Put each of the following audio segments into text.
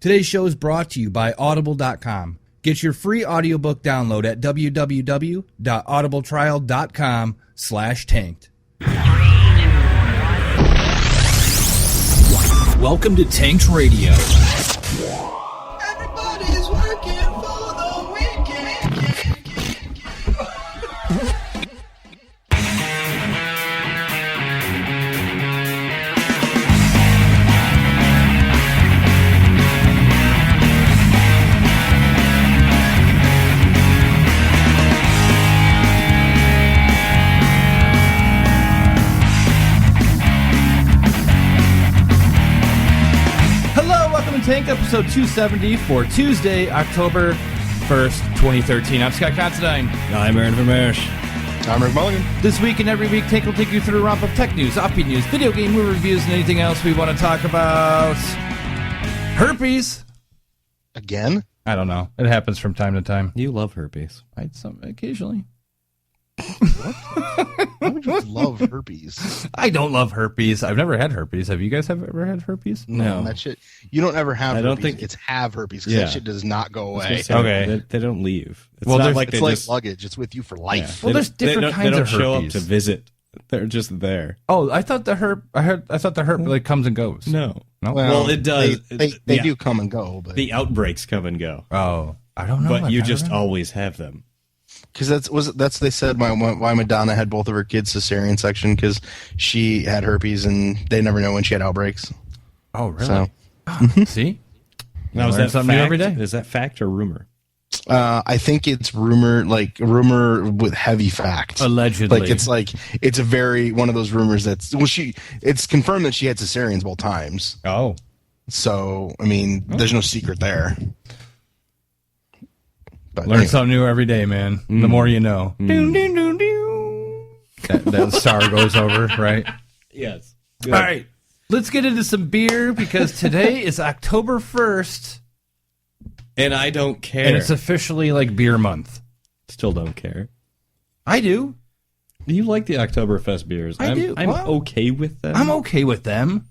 Today's show is brought to you by Audible.com. Get your free audiobook download at www.audibletrial.com/tanked. Welcome to Tanked Radio. Everybody's working for the weekend. Tank episode 270 for Tuesday, October 1st, 2013. I'm Scott Considine. I'm Aaron Vermeersch. I'm Rick Mulligan. This week and every week, Tank will take you through a romp of tech news, offbeat news, video game movie reviews, and anything else we want to talk about. Herpes. Again? I don't know. It happens from time to time. You love herpes. Occasionally. What? Why would you love herpes? I don't love herpes. I've never had herpes. Have you guys ever had herpes? No. That shit, you don't ever have herpes. I don't think it's have herpes because that shit does not go away. Okay. They don't leave. It's well, not like it's like luggage. It's with you for life. Yeah. Well, there's different kinds of herpes. They don't show up to visit. They're just there. Oh, I thought the herp like comes and goes. No. Well, it does. They do come and go, but the outbreaks come and go. Oh, I don't know. But you just always have them. because that's they said why Madonna had both of her kids cesarean section because she had herpes and they never know when she had outbreaks. Oh, really? So, see, now is that something new every day? Is that fact or rumor? I think it's rumor with heavy fact. Allegedly, it's a very one of those rumors that's it's confirmed that she had cesareans both times. Oh, so I mean, there's no secret there. But learn something new every day, man. The more you know. Doo, doo, doo, doo. That star goes over, right? Yes. Good. All right, let's get into some beer because today is October 1st. And I don't care. And it's officially like beer month. Still don't care. I do. You like the Oktoberfest beers. I do. I'm okay with them. I'm okay with them.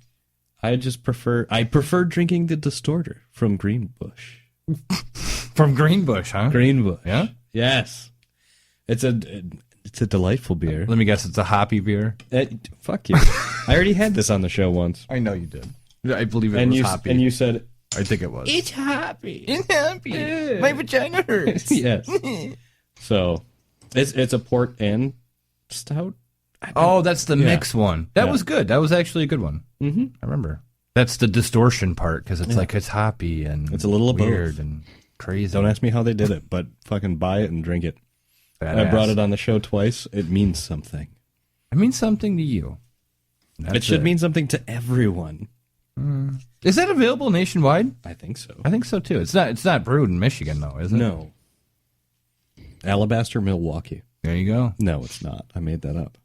I prefer drinking the Distorter from Greenbush. From Greenbush, huh? Greenbush. Yeah? Yes. It's a delightful beer. Let me guess, it's a hoppy beer. Fuck you. I already had this on the show once. I know you did. I believe it was hoppy. And you said... I think it was. It's happy. It's happy. My vagina hurts. Yes. So, it's a port and stout. Oh, that's the mix one. That was good. That was actually a good one. Mm-hmm. I remember. That's the distortion part because it's like it's hoppy and it's a little weird and crazy. Don't ask me how they did it, but fucking buy it and drink it. Badass. I brought it on the show twice. It means something. It means something to you. It should mean something to everyone. Is that available nationwide? I think so. I think so too. It's not brewed in Michigan though, is it? No. Alabaster, Milwaukee. There you go. No, it's not. I made that up.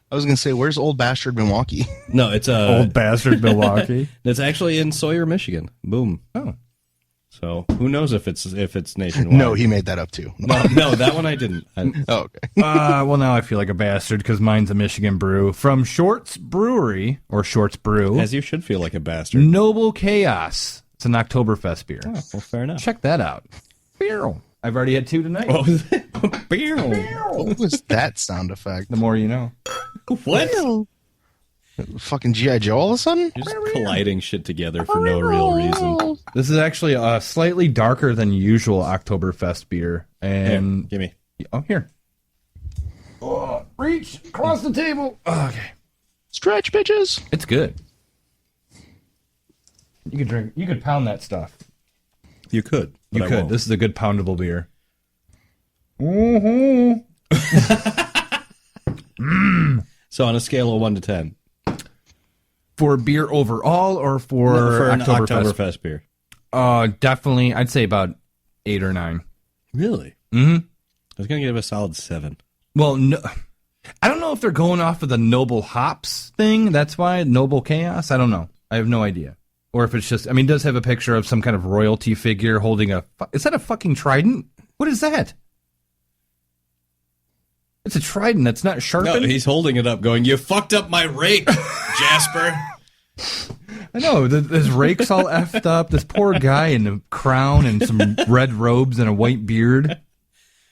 I was gonna say, where's Old Bastard Milwaukee? No, it's Old Bastard Milwaukee. It's actually in Sawyer, Michigan. Boom. Oh. So who knows if it's nationwide? No, he made that up too. No, that one I didn't. Oh, okay. Well, now I feel like a bastard because mine's a Michigan brew from Shorts Brewery or Shorts Brew. As you should feel like a bastard. Noble Chaos. It's an Oktoberfest beer. Oh, well, fair enough. Check that out. Beer. I've already had 2 tonight. What was it? Beer. What was that sound effect? The more you know. What? Fucking G.I. Joe all of a sudden? You're just colliding shit together for no real reason. This is actually a slightly darker than usual Oktoberfest beer. And here, give me. Oh, here. Oh, reach across the table. Oh, okay. Stretch, bitches. It's good. You could pound that stuff. You could. You I could. won't. This is a good poundable beer. Mm-hmm. So on a scale of 1 to 10. For beer overall or for an Oktoberfest? Oktoberfest beer? Definitely. I'd say about 8 or 9. Really? Mm-hmm. I was going to give it a solid 7. Well, no, I don't know if they're going off of the Noble Hops thing. That's why Noble Chaos. I don't know. I have no idea. Or if it's just, I mean, it does have a picture of some kind of royalty figure holding a, is that a fucking trident? What is that? It's a trident that's not sharpened. No, he's holding it up going, you fucked up my rake, Jasper. I know. His rake's all effed up. This poor guy in a crown and some red robes and a white beard.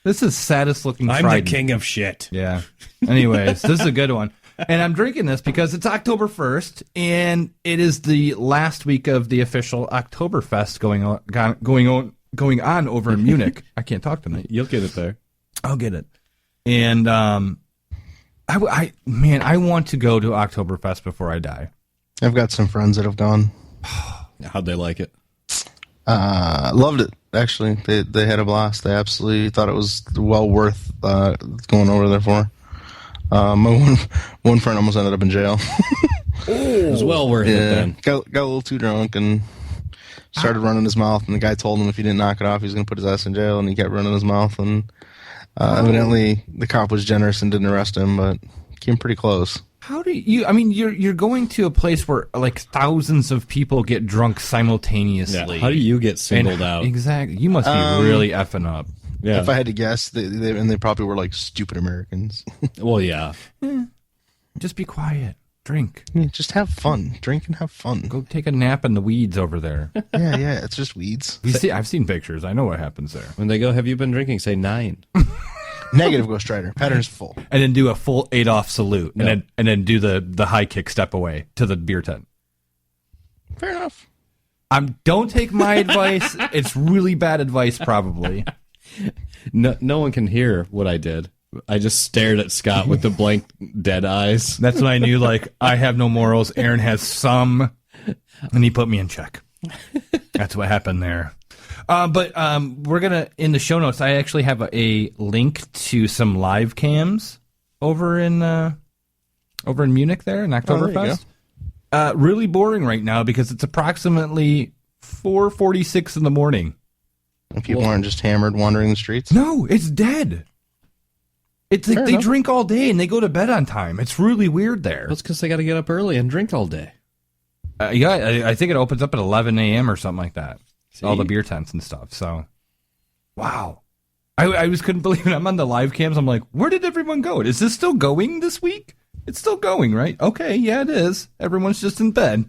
This is saddest looking I'm Trident. the king of shit. Yeah. Anyways, this is a good one. And I'm drinking this because it's Oktoberfest, and it is the last week of the official Oktoberfest going on over in Munich. I can't talk tonight. You'll get it there. I'll get it. And I want to go to Oktoberfest before I die. I've got some friends that have gone. How'd they like it? Loved it. Actually, they had a blast. They absolutely thought it was well worth going over there for. My one friend almost ended up in jail. It was well worth it then. Got a little too drunk and started running his mouth. And the guy told him if he didn't knock it off, he was going to put his ass in jail. And he kept running his mouth. And evidently, the cop was generous and didn't arrest him, but came pretty close. How do you? I mean, you're going to a place where like thousands of people get drunk simultaneously. Yeah. How do you get singled out? Exactly. You must be really effing up. Yeah. If I had to guess, they probably were like stupid Americans. Well, yeah. Just be quiet. Drink. Yeah, just have fun. Drink and have fun. Go take a nap in the weeds over there. Yeah, it's just weeds. I've seen pictures. I know what happens there. When they go, have you been drinking? Say 9. Negative, Ghost Rider. Pattern's full. And then do a full Adolf salute, Yep. and then do the high kick step away to the beer tent. Fair enough. Don't take my advice. It's really bad advice, probably. No one can hear what I did. I just stared at Scott with the blank, dead eyes. That's when I knew, like, I have no morals. Aaron has some, and he put me in check. That's what happened there. But we're gonna in the show notes. I actually have a link to some live cams over in Munich there in Oktoberfest. Really boring right now because it's approximately 4:46 in the morning. And people aren't just hammered wandering the streets. No, it's dead. It's like Fair they enough. drink all day and they go to bed on time. It's really weird there. That's because they got to get up early and drink all day. I think it opens up at 11 a.m. or something like that. See? All the beer tents and stuff. So, wow. I just couldn't believe it. I'm on the live cams. I'm like, where did everyone go? Is this still going this week? It's still going, right? Okay, yeah, it is. Everyone's just in bed.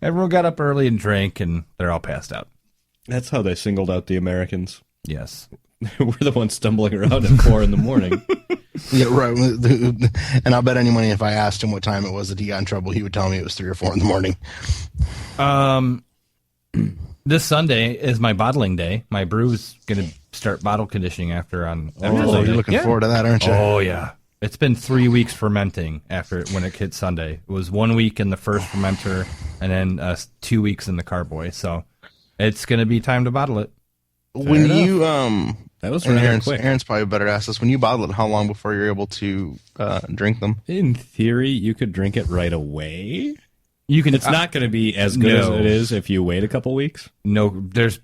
Everyone got up early and drank, and they're all passed out. That's how they singled out the Americans. Yes. We're the ones stumbling around at 4 in the morning. Yeah, right. And I'll bet any money if I asked him what time it was that he got in trouble, he would tell me it was 3 or 4 in the morning. This Sunday is my bottling day. My brew's going to start bottle conditioning after Oh, Sunday. you're looking forward to that, aren't you? Oh, yeah. It's been 3 weeks fermenting when it hit Sunday. It was 1 week in the first fermenter and then 2 weeks in the carboy. So it's going to be time to bottle it. When you That was and rather quick. Aaron's probably better to ask this. When you bottle it, how long before you're able to drink them? In theory, you could drink it right away. You can. It's not going to be as good as No. it is if you wait a couple weeks. No, there's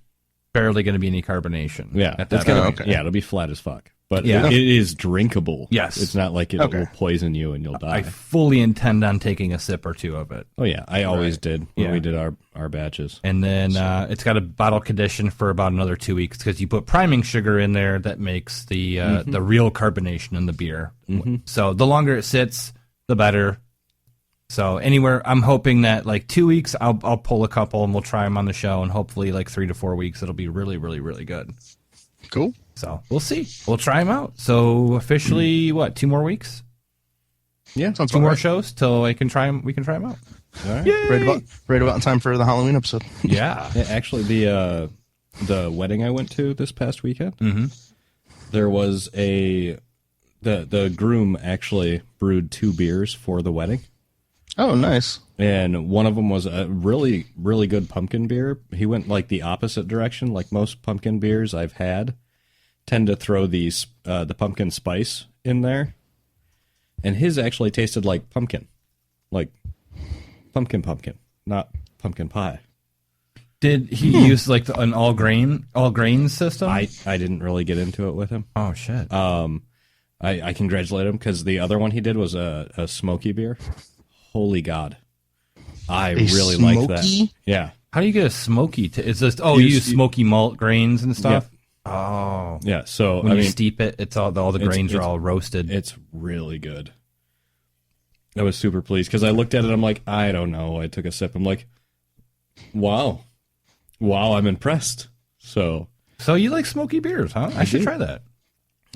barely going to be any carbonation. Yeah, at that's that gonna point. okay. yeah, it'll be flat as fuck. But Yeah. it is drinkable. Yes. It's not like it Okay. will poison you and you'll die. I fully intend on taking a sip or two of it. Oh, yeah. I always did when Yeah. we did our batches. And then it's got a bottle condition for about another 2 weeks because you put priming sugar in there that makes the real carbonation in the beer. So the longer it sits, the better. So anywhere, I'm hoping that like 2 weeks, I'll pull a couple and we'll try them on the show, and hopefully like 3 to 4 weeks, it'll be really, really, really good. Cool. So we'll see. We'll try them out. So officially, what? 2 more weeks? Yeah. Sounds 2 more right. shows till I can try them. We can try them out. All right. Right about in time for the Halloween episode. Yeah. Yeah, actually, the wedding I went to this past weekend, there was the groom actually brewed 2 beers for the wedding. Oh, nice. And one of them was a really, really good pumpkin beer. He went like the opposite direction. Like most pumpkin beers I've had tend to throw the pumpkin spice in there. And his actually tasted like pumpkin. Like pumpkin, not pumpkin pie. Did he use like an all grain system? I didn't really get into it with him. Oh shit. I congratulate him because the other one he did was a smoky beer. Holy God. I really like that. smoky? Yeah. How do you get a smoky? Is this? Oh, You you use s- smoky malt grains and stuff. Oh, Yeah. So, when I you mean, steep it, it's all the grains are all roasted. it's really good. I was super pleased because I looked at it. I'm like, I don't know. I took a sip. I'm like, wow, I'm impressed. So you like smoky beers, huh? I should try that.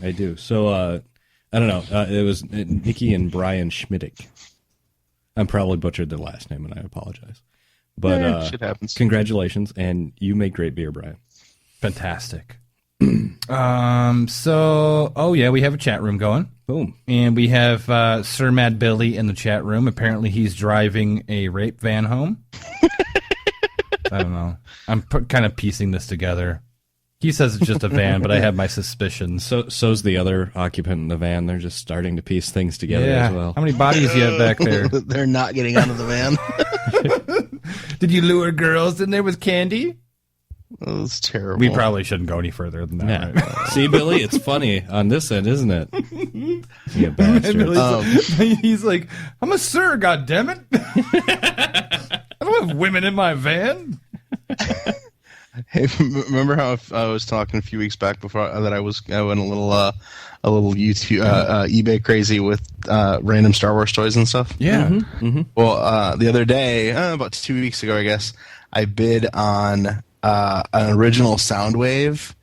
I do. So I don't know. It was Nikki and Brian Schmidtick. I'm probably butchered their last name, and I apologize. But shit happens. Congratulations, and you make great beer, Brian. Fantastic. So, we have a chat room going. Boom. And we have Sir Mad Billy in the chat room. Apparently, he's driving a rape van home. I don't know. I'm kind of piecing this together. He says it's just a van, but I have my suspicions. So's the other occupant in the van. They're just starting to piece things together as well. How many bodies do you have back there? They're not getting out of the van. Did you lure girls in there with candy? Oh, that's terrible. We probably shouldn't go any further than that. Yeah. Right? See, Billy, it's funny on this end, isn't it? You bastard. He's like, I'm a sir, goddammit. I don't have women in my van. Hey, remember how I was talking a few weeks back before that I went a little YouTube eBay crazy with random Star Wars toys and stuff? Yeah. Mm-hmm. Well, the other day, about 2 weeks ago, I guess, I bid on an original Soundwave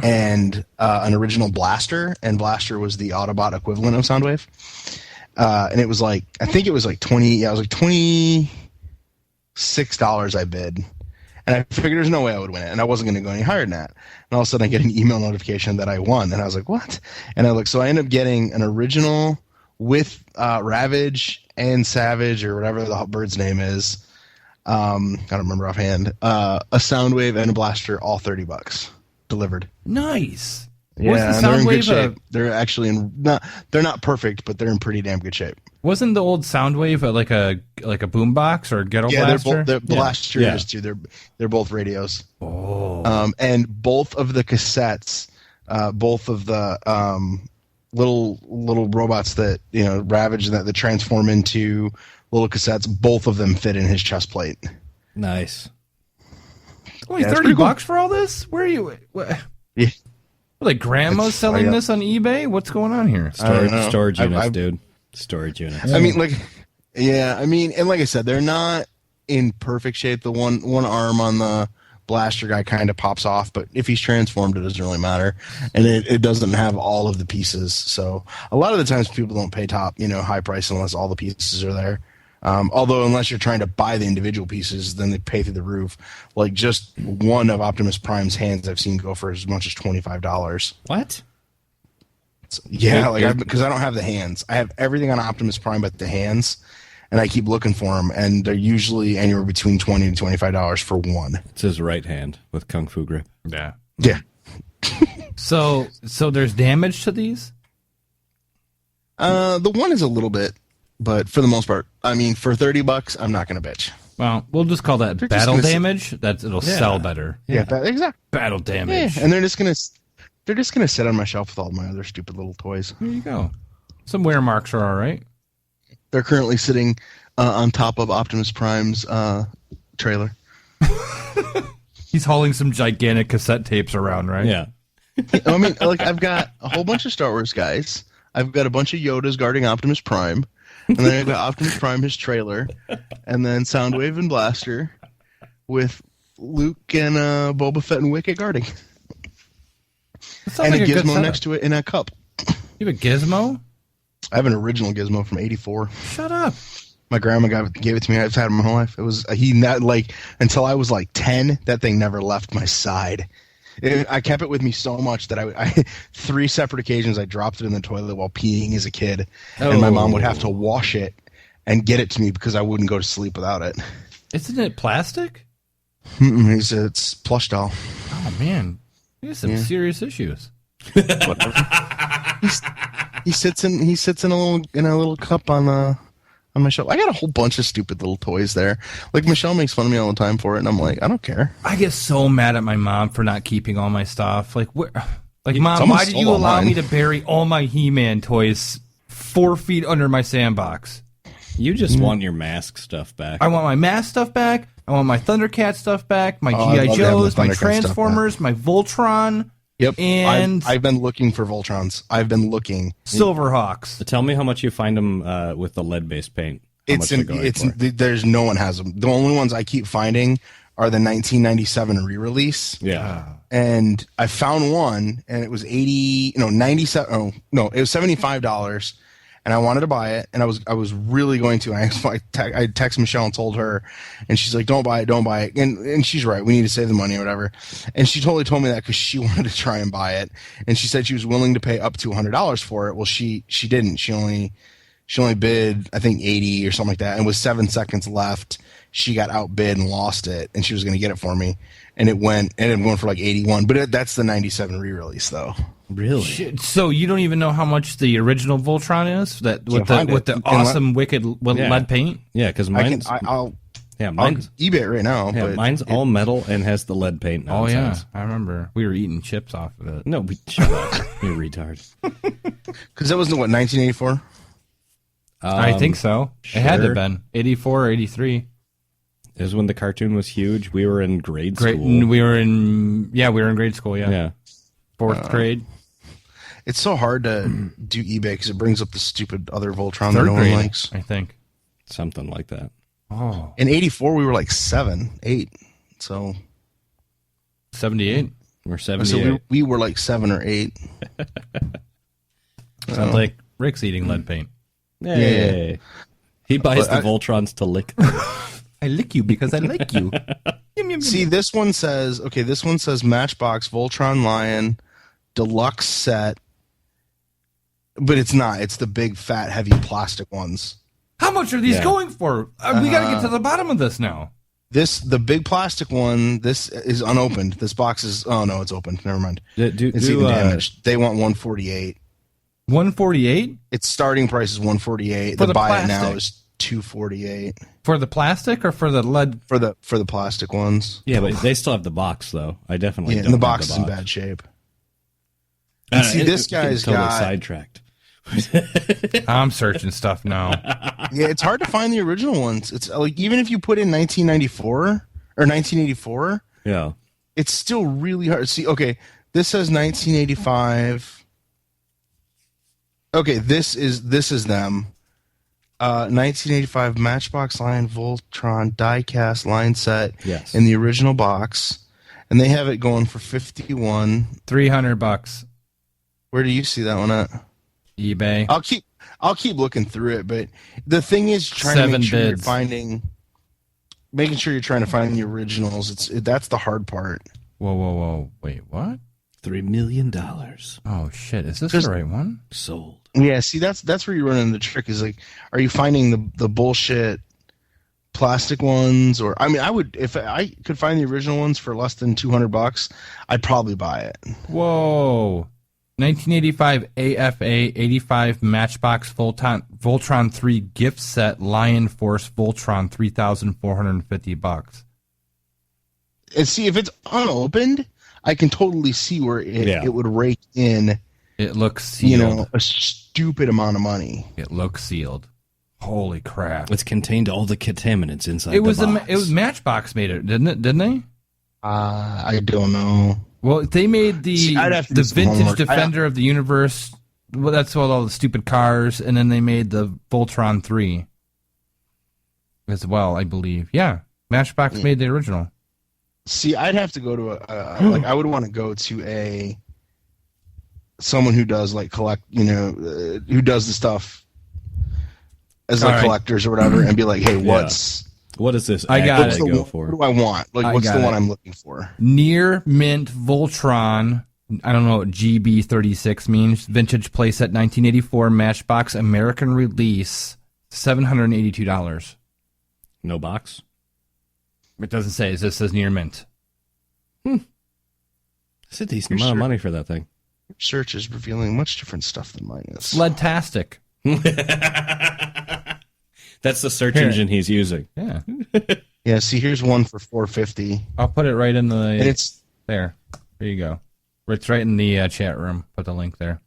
and an original Blaster, and Blaster was the Autobot equivalent of Soundwave. And it was like, I think it was like $26 I bid. And I figured there's no way I would win it, and I wasn't going to go any higher than that. And all of a sudden, I get an email notification that I won, and I was like, "What?" And I look, so I end up getting an original with Ravage and Savage or whatever the bird's name is. I don't remember offhand. A Soundwave and a Blaster, all $30 delivered. Nice. Yeah, Was and the they're in good Soundwave shape. They're actually they're not perfect, but they're in pretty damn good shape. Wasn't the old Soundwave like a boombox or a ghetto blaster? They're Blaster is too. They're both radios. Oh. And both of the cassettes, both of the little robots that Ravage that transform into little cassettes, both of them fit in his chest plate. Nice. Only $30 for all this? Where are you? What? Yeah. Like grandma's selling this on eBay? What's going on here? Storage units, dude. Storage units. I mean, and like I said, they're not in perfect shape. The one arm on the Blaster guy kind of pops off, but if he's transformed, it doesn't really matter. And it doesn't have all of the pieces. So a lot of the times people don't pay high price unless all the pieces are there. Although unless you're trying to buy the individual pieces, then they pay through the roof. Like just one of Optimus Prime's hands I've seen go for as much as $25. What? Yeah, because I don't have the hands. I have everything on Optimus Prime but the hands, and I keep looking for them, and they're usually anywhere between $20 to $25 for one. It's his right hand with Kung Fu grip. Yeah. Yeah. So there's damage to these? The one is a little bit, but for the most part, I mean, for $30, I'm not going to bitch. Well, we'll just call that battle damage. It'll sell better. Yeah, exactly. Battle damage. Yeah, and they're just gonna sit on my shelf with all my other stupid little toys. There you go. Some wear marks are all right. They're currently sitting on top of Optimus Prime's trailer. He's hauling some gigantic cassette tapes around, right? Yeah. I mean, I've got a whole bunch of Star Wars guys. I've got a bunch of Yodas guarding Optimus Prime, and then I've got Optimus Prime, his trailer, and then Soundwave and Blaster with Luke and Boba Fett and Wicket guarding. And like a gizmo next to it in a cup. You have a gizmo? I have an original gizmo from '84. Shut up. My grandma gave it to me. I've had it my whole life. It was until I was like 10. That thing never left my side. I kept it with me so much that I 3 separate occasions I dropped it in the toilet while peeing as a kid, and my mom would have to wash it and get it to me because I wouldn't go to sleep without it. Isn't it plastic? It's plush doll. Oh man, he has some serious issues. He sits in a little cup on my shelf. I got a whole bunch of stupid little toys there. Like Michelle makes fun of me all the time for it, and I'm like, I don't care. I get so mad at my mom for not keeping all my stuff. Like, Mom, why did you allow me to bury all my He-Man toys 4 feet under my sandbox? You just want your mask stuff back. I want my mask stuff back. I want my Thundercat stuff back. My G.I. Joes, my Transformers, my Voltron. Yep. And I've been looking for Voltrons. I've been looking. Silverhawks. Tell me how much you find them with the lead-based paint. How much they're going for. There's no one has them. The only ones I keep finding are the 1997 re-release. Yeah. And I found one, and it was it was $75, and I wanted to buy it, and I was really going to. I texted Michelle and told her, and she's like, "Don't buy it," and she's right. We need to save the money or whatever. And she totally told me that because she wanted to try and buy it, and she said she was willing to pay up to $100 for it. Well, she didn't. She only bid, I think, 80 or something like that, and with 7 seconds left, she got outbid and lost it, and she was going to get it for me, and it ended up going for like 81. But that's the 97 re-release, though. Really? So you don't even know how much the original Voltron is? That with the awesome wicked lead paint? Yeah, because mine's I'll eBay it right now. Yeah, but mine's all metal and has the lead paint nonsense. Oh yeah, I remember we were eating chips off of it. No, shut up, you retard. Because that was 1984. I think so. Sure. It had to have been 84 or 83. It was when the cartoon was huge. We were in grade school. We were in grade school. Yeah. Fourth grade. It's so hard to do eBay because it brings up the stupid other Voltron that Third no grade, one likes. I think. Something like that. Oh. In 84, we were like 7, 8. So 78. We're 78. So we were like 7 or 8. Sounds like Rick's eating lead paint. Yay. Yeah. He buys the Voltrons to lick. I lick you because I like you. See, this one says Matchbox Voltron Lion Deluxe Set, but it's not. It's the big, fat, heavy plastic ones. How much are these going for? We got to get to the bottom of this now. The big plastic one, this is unopened. This box is, oh no, it's opened. Never mind. It's even damaged. They want 148. 148? Its starting price is 148. The buy it now is 248. For the plastic or for the lead? For the plastic ones. Yeah, but they still have the box though. I definitely don't. And the have box the is in bad shape. And see, this guy's totally got sidetracked. I'm searching stuff now. Yeah, it's hard to find the original ones. It's like even if you put in 1994 or 1984, yeah, it's still really hard. See, okay, this says 1985. Okay, this is them. 1985 Matchbox Lion Voltron diecast line set in the original box, and they have it going for $300. Where do you see that one at? eBay. I'll keep looking through it, but the thing is trying to make sure you're making sure you're trying to find the originals. That's the hard part. Whoa! Wait, what? $3 million. Oh shit! Is this the right one? Sold. Yeah, see, that's where you run into the trick. Is like, are you finding the bullshit plastic ones, or I mean, I would if I could find the original ones for less than $200, I'd probably buy it. Whoa! 1985 AFA 85 Matchbox Voltron 3 gift set Lion Force Voltron $3,450. And see, if it's unopened, I can totally see where it would rake in. It looks sealed. A stupid amount of money. It looks sealed. Holy crap! It's contained all the contaminants inside. It was the box. it was Matchbox made it, didn't they? I don't know. Well, they made the vintage Defender of the Universe. Well, that's all the stupid cars, and then they made the Voltron 3 as well, I believe. Yeah, Matchbox made the original. See, I'd have to go to I would want to go to someone who does like collect, who does the stuff as like collectors or whatever, and be like, hey, what is this? I got it. Go for? What do I want? Like, what's the one I'm looking for? Near Mint Voltron. I don't know what GB36 means. Vintage playset 1984 Matchbox American release. $782. No box? It doesn't say. It just says near mint. It's a decent amount of money for that thing. Your search is revealing much different stuff than mine is. Leadtastic. That's the search engine he's using. Yeah. Yeah, see, here's one for $450. I'll put it right in the... And it's... There you go. It's right in the chat room. Put the link there.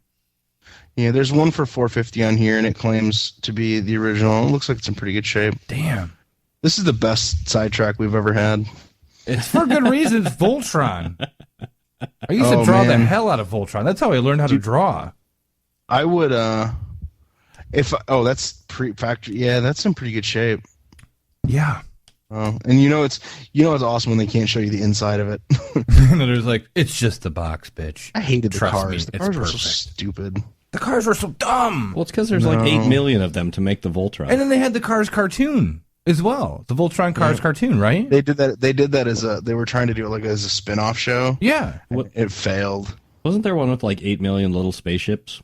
Yeah, there's one for $450 on here, and it claims to be the original. It looks like it's in pretty good shape. Damn. This is the best sidetrack we've ever had. It's for good reasons. Voltron. I used to draw the man. hell out of Voltron. That's how I learned how to draw. I would that's pre-factory. Yeah, that's in pretty good shape. Yeah. Oh, and it's awesome when they can't show you the inside of it. And there's like, it's just the box, bitch. I hated the Trust cars. me, The it's cars were so perfect. stupid. The cars were so dumb. Well, it's because there's like 8 million of them to make the Voltron. And then they had the Cars cartoon as well. The Voltron Cars cartoon, right? They did that as they were trying to do it like as a spin-off show. Yeah. It failed. Wasn't there one with like 8 million little spaceships?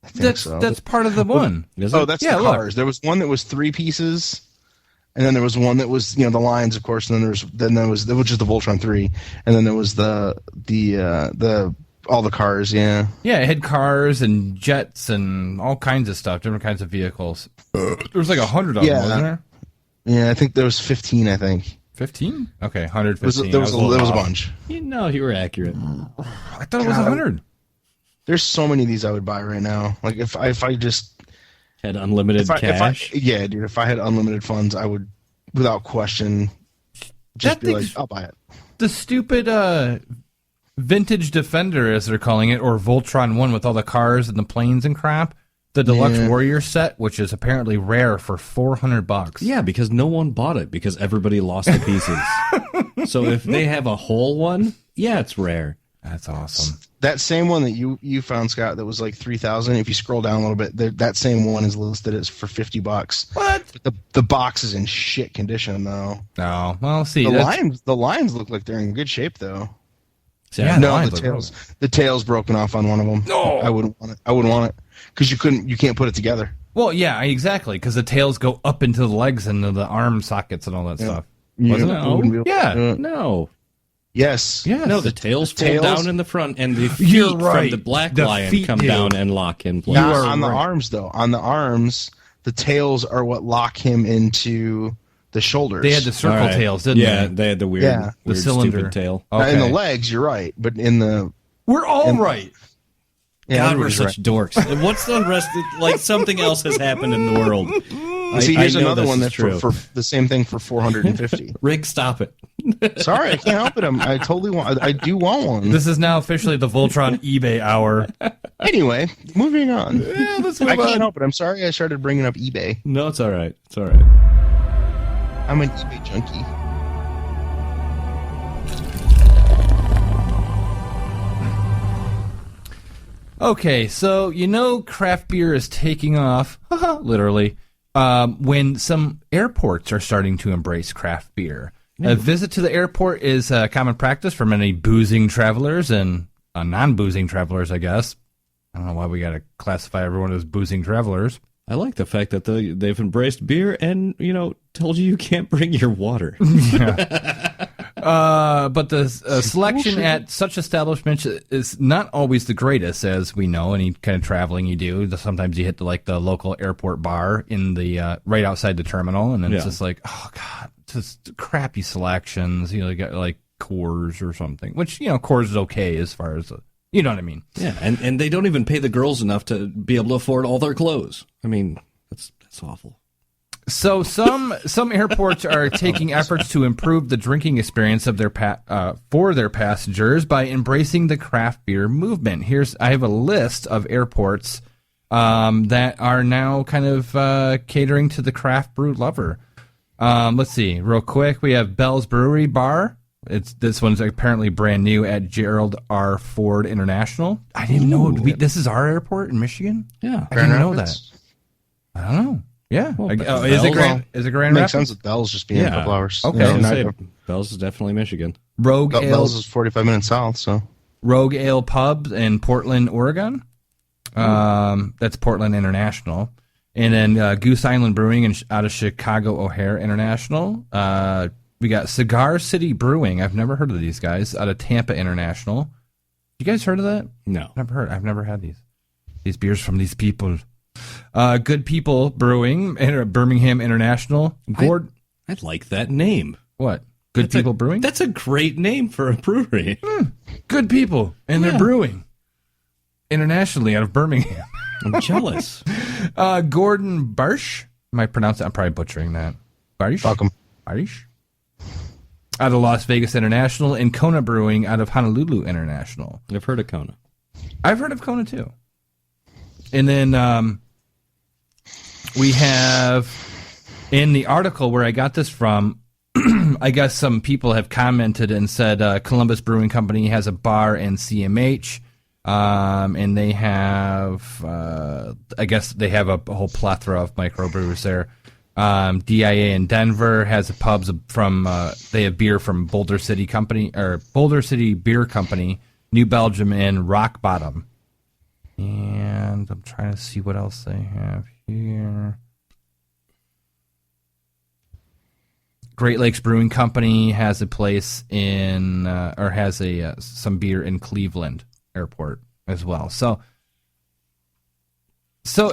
I think That's part of the one. Is Oh, it? that's Yeah, the look. cars. There was one that was 3 pieces, and then there was one that was the Lions, of course. And then there was just the Voltron 3, and then there was the all the cars. Yeah, Yeah, it had cars and jets and all kinds of stuff, different kinds of vehicles. There was like 100 of them, wasn't there? yeah. I think there was 15. I think 15? Okay, there 115. was a bunch. No, you were accurate. I thought it was 100. There's so many of these I would buy right now. Like if I just Had unlimited cash. yeah, dude. If I had unlimited funds, I would, without question, just That be like, thing's- I'll buy it. The stupid Vintage Defender, as they're calling it, or Voltron 1 with all the cars and the planes and crap. The Deluxe Yeah. Warrior set, which is apparently rare for $400. Yeah, because no one bought it because everybody lost the pieces. So if they have a whole one, yeah, it's rare. That's awesome. That same one that you found, Scott, that was like 3,000. If you scroll down a little bit, that same one is listed as for $50. What? But the box is in shit condition though. No, well, see, The lions look like they're in good shape though. See, Yeah, I- the No, lions the look tail's broken off on one of them. No. I wouldn't want it. I wouldn't want it because you can't put it together. Well, yeah, exactly, because the tails go up into the legs and the arm sockets and all that stuff. Wasn't it? No. wouldn't be able to Yeah. do it. no. Yes. Yes. No, the tails fold tails- down in the front, and the feet You're from right. the black The lion feet come do. down and lock in place. Not are on the right. arms though. On the arms, the tails are what lock him into the shoulders. They had the circle All right. tails, didn't Yeah, they? they had the weird, Yeah. The weird cylinder. stupid tail. Now, in the Okay. legs, you're right, but in the We're all right. yeah, God, we're everybody's such right. dorks. And what's the rest? Like something else has happened in the world. See, here's I know another this one is that's true. for the same thing for 450. Rig, stop it. Sorry, I can't help it. I totally want. I do want one. This is now officially the Voltron eBay hour. Anyway, moving on. Yeah, let's I move can't on. help it. I'm sorry I started bringing up eBay. No, it's all right. It's all right. I'm an eBay junkie. Okay, so craft beer is taking off, literally, when some airports are starting to embrace craft beer. A visit to the airport is a common practice for many boozing travelers and non-boozing travelers, I guess. I don't know why we got to classify everyone as boozing travelers. I like the fact that they've embraced beer and, told you can't bring your water. But the selection at such establishments is not always the greatest, as we know. Any kind of traveling you do, sometimes you hit the local airport bar in the right outside the terminal, and then it's Yeah. just like, oh god, just crappy selections. You got like Coors or something, which Coors is okay as far as you know what I mean. Yeah, and they don't even pay the girls enough to be able to afford all their clothes. I mean, that's awful. So some airports are taking efforts to improve the drinking experience of for their passengers by embracing the craft beer movement. I have a list of airports that are now kind of catering to the craft brew lover. Let's see, real quick. We have Bell's Brewery Bar. This one's apparently brand new at Gerald R. Ford International. I didn't even know this is our airport in Michigan. Yeah. I didn't know that. Rapids? I don't know. Yeah. Well, is Bell's- it Grand? Is it Grand Makes Rapids? sense with Bell's just being a Yeah. couple hours. Okay. I was Yeah, gonna not- say, Bell's is definitely Michigan. Rogue Ale, Bell's is 45 minutes south, so Rogue Ale Pub in Portland, Oregon. That's Portland International. And then Goose Island Brewing out of Chicago O'Hare International. We got Cigar City Brewing. I've never heard of these guys. Out of Tampa International. You guys heard of that? No. I've never had these beers from these people. Good People Brewing, Birmingham International. I like that name. What? Good People Brewing? That's a great name for a brewery. Good people, and they're brewing internationally out of Birmingham. I'm jealous. Gordon Barsh. Am I pronouncing? I'm probably butchering that. Barsh? fuck 'em. Barsh? out of Las Vegas International, and Kona Brewing out of Honolulu International. I've heard of Kona. I've heard of Kona too. And then we have in the article where I got this from, I guess some people have commented and said Columbus Brewing Company has a bar in CMH, and they have, I guess they have a whole plethora of microbrewers there. DIA in Denver has a pubs from, they have beer from Boulder City Beer Company, New Belgium, and Rock Bottom. And I'm trying to see what else they have here. Great Lakes Brewing Company has a place in, or has some beer in Cleveland Airport as well. So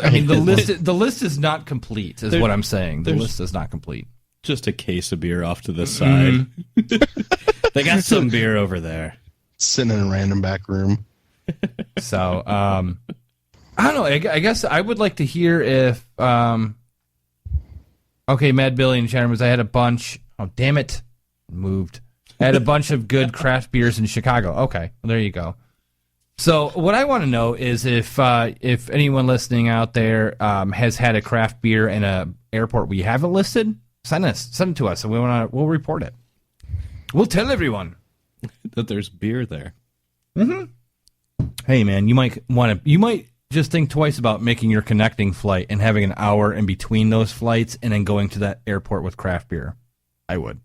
I mean, the list is not complete, is what I'm saying. The list is not complete. Just a case of beer off to the side. They got some beer over there. Sitting in a random back room. So, I don't know. I guess I would like to hear if, okay, Mad Billy and Chattermans, I had a bunch. Oh, damn it. Moved. I had a bunch of good craft beers in Chicago. Okay, well, there you go. So what I want to know is if anyone listening out there has had a craft beer in a airport we haven't listed, send it to us, and we'll report it. We'll tell everyone that there's beer there. Mm-hmm. Hey man, you might just think twice about making your connecting flight and having an hour in between those flights and then going to that airport with craft beer. I would.